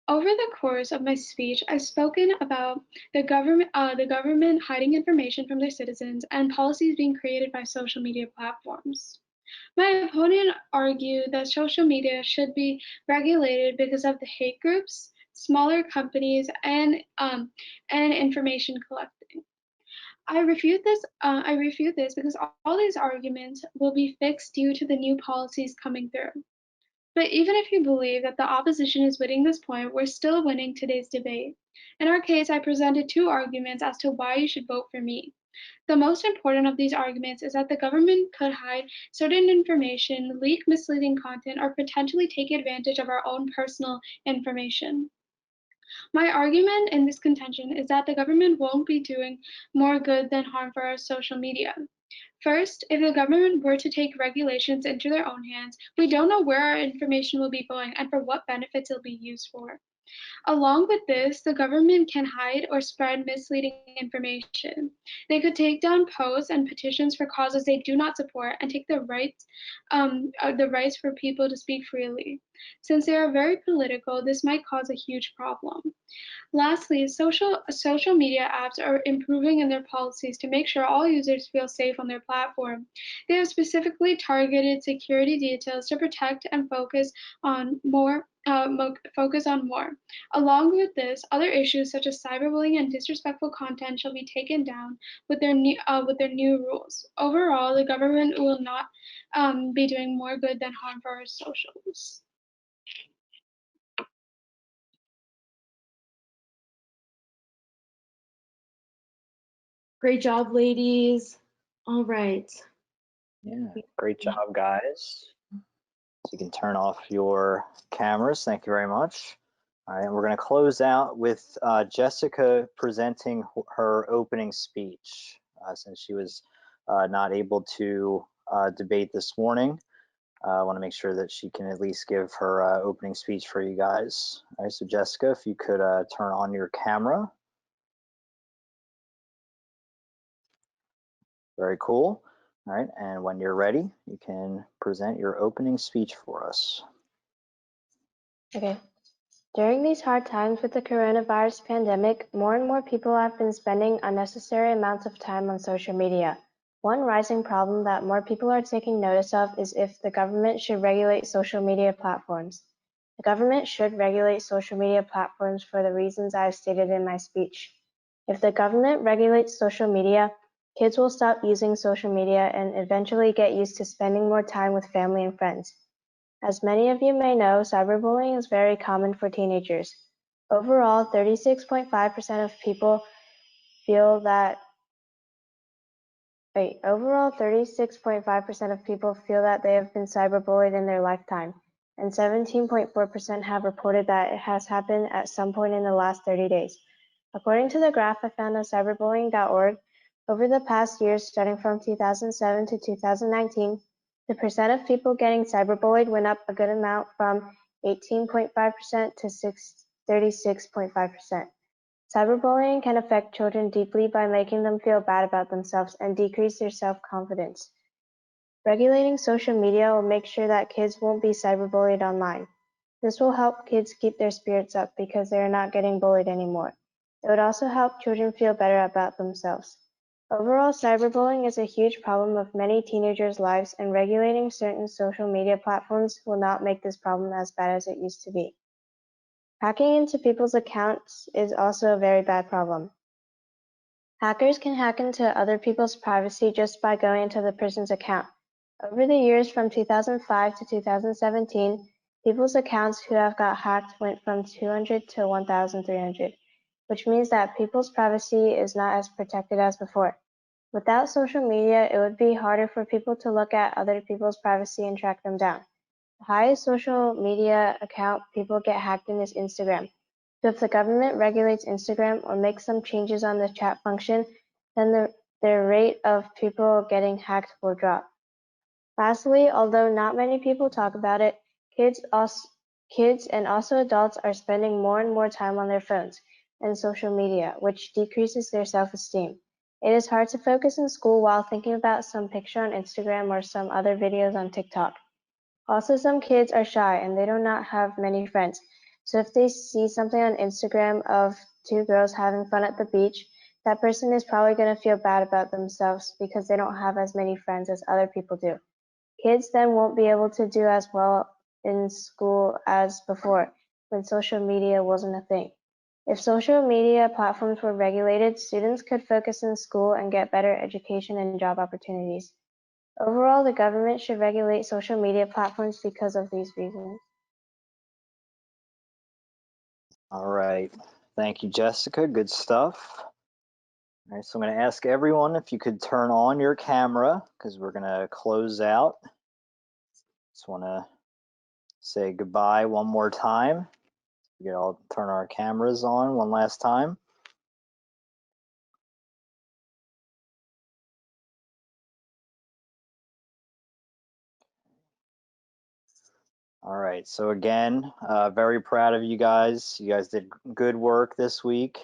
Over the course of my speech, I've spoken about the government hiding information from their citizens and policies being created by social media platforms. My opponent argued that social media should be regulated because of the hate groups, smaller companies, and information collecting. I refute this because all these arguments will be fixed due to the new policies coming through. But even if you believe that the opposition is winning this point, we're still winning today's debate. In our case, I presented 2 arguments as to why you should vote for me. The most important of these arguments is that the government could hide certain information, leak misleading content, or potentially take advantage of our own personal information. My argument in this contention is that the government won't be doing more good than harm for our social media. First, if the government were to take regulations into their own hands, we don't know where our information will be going and for what benefits it'll be used for. Along with this, the government can hide or spread misleading information. They could take down posts and petitions for causes they do not support and take the rights for people to speak freely. Since they are very political, this might cause a huge problem. Lastly, social media apps are improving in their policies to make sure all users feel safe on their platform. They have specifically targeted security details to protect and focus on more. Along with this, other issues such as cyberbullying and disrespectful content shall be taken down with their new rules. Overall, the government will not be doing more good than harm for our socials. Great job, ladies. All right. Yeah, great job, guys. So you can turn off your cameras. Thank you very much. All right, and we're going to close out with Jessica presenting her opening speech since she was not able to debate this morning. I want to make sure that she can at least give her opening speech for you guys. All right, so Jessica, if you could turn on your camera. Very cool. All right, and when you're ready, you can present your opening speech for us. Okay. During these hard times with the coronavirus pandemic, more and more people have been spending unnecessary amounts of time on social media. One rising problem that more people are taking notice of is if the government should regulate social media platforms. The government should regulate social media platforms for the reasons I have stated in my speech. If the government regulates social media, kids will stop using social media and eventually get used to spending more time with family and friends. As many of you may know, cyberbullying is very common for teenagers. Overall, 36.5% of people feel that they have been cyberbullied in their lifetime, and 17.4% have reported that it has happened at some point in the last 30 days. According to the graph I found on cyberbullying.org, over the past years, starting from 2007 to 2019, the percent of people getting cyberbullied went up a good amount from 18.5% to 36.5%. Cyberbullying can affect children deeply by making them feel bad about themselves and decrease their self-confidence. Regulating social media will make sure that kids won't be cyberbullied online. This will help kids keep their spirits up because they are not getting bullied anymore. It would also help children feel better about themselves. Overall, cyberbullying is a huge problem of many teenagers' lives, and regulating certain social media platforms will not make this problem as bad as it used to be. Hacking into people's accounts is also a very bad problem. Hackers can hack into other people's privacy just by going into the person's account. Over the years from 2005 to 2017, people's accounts who have got hacked went from 200 to 1,300, which means that people's privacy is not as protected as before. Without social media, it would be harder for people to look at other people's privacy and track them down. The highest social media account people get hacked in is Instagram. So if the government regulates Instagram or makes some changes on the chat function, then the rate of people getting hacked will drop. Lastly, although not many people talk about it, kids and also adults are spending more and more time on their phones and social media, which decreases their self-esteem. It is hard to focus in school while thinking about some picture on Instagram or some other videos on TikTok. Also, some kids are shy and they do not have many friends. So if they see something on Instagram of two girls having fun at the beach, that person is probably going to feel bad about themselves because they don't have as many friends as other people do. Kids then won't be able to do as well in school as before, when social media wasn't a thing. If social media platforms were regulated, students could focus in school and get better education and job opportunities. Overall, the government should regulate social media platforms because of these reasons. All right. Thank you, Jessica. Good stuff. All right, so I'm going to ask everyone if you could turn on your camera because we're going to close out. Just want to say goodbye one more time. We can all turn our cameras on one last time. All right, so again, very proud of you guys. You guys did good work this week,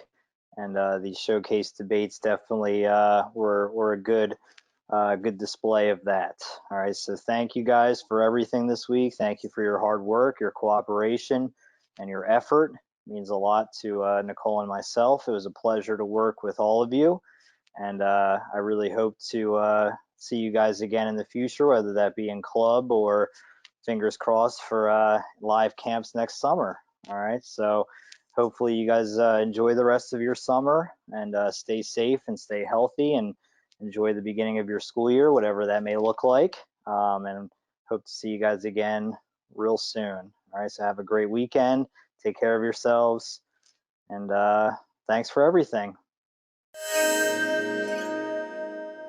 and these showcase debates definitely were a good display of that. All right, so thank you guys for everything this week. Thank you for your hard work, your cooperation, and your effort. It means a lot to Nicole and myself. It was a pleasure to work with all of you, and I really hope to see you guys again in the future, whether that be in club or fingers crossed for live camps next summer. All right, so hopefully you guys enjoy the rest of your summer and stay safe and stay healthy and enjoy the beginning of your school year, whatever that may look like. And hope to see you guys again real soon. All right, so have a great weekend. Take care of yourselves, and thanks for everything.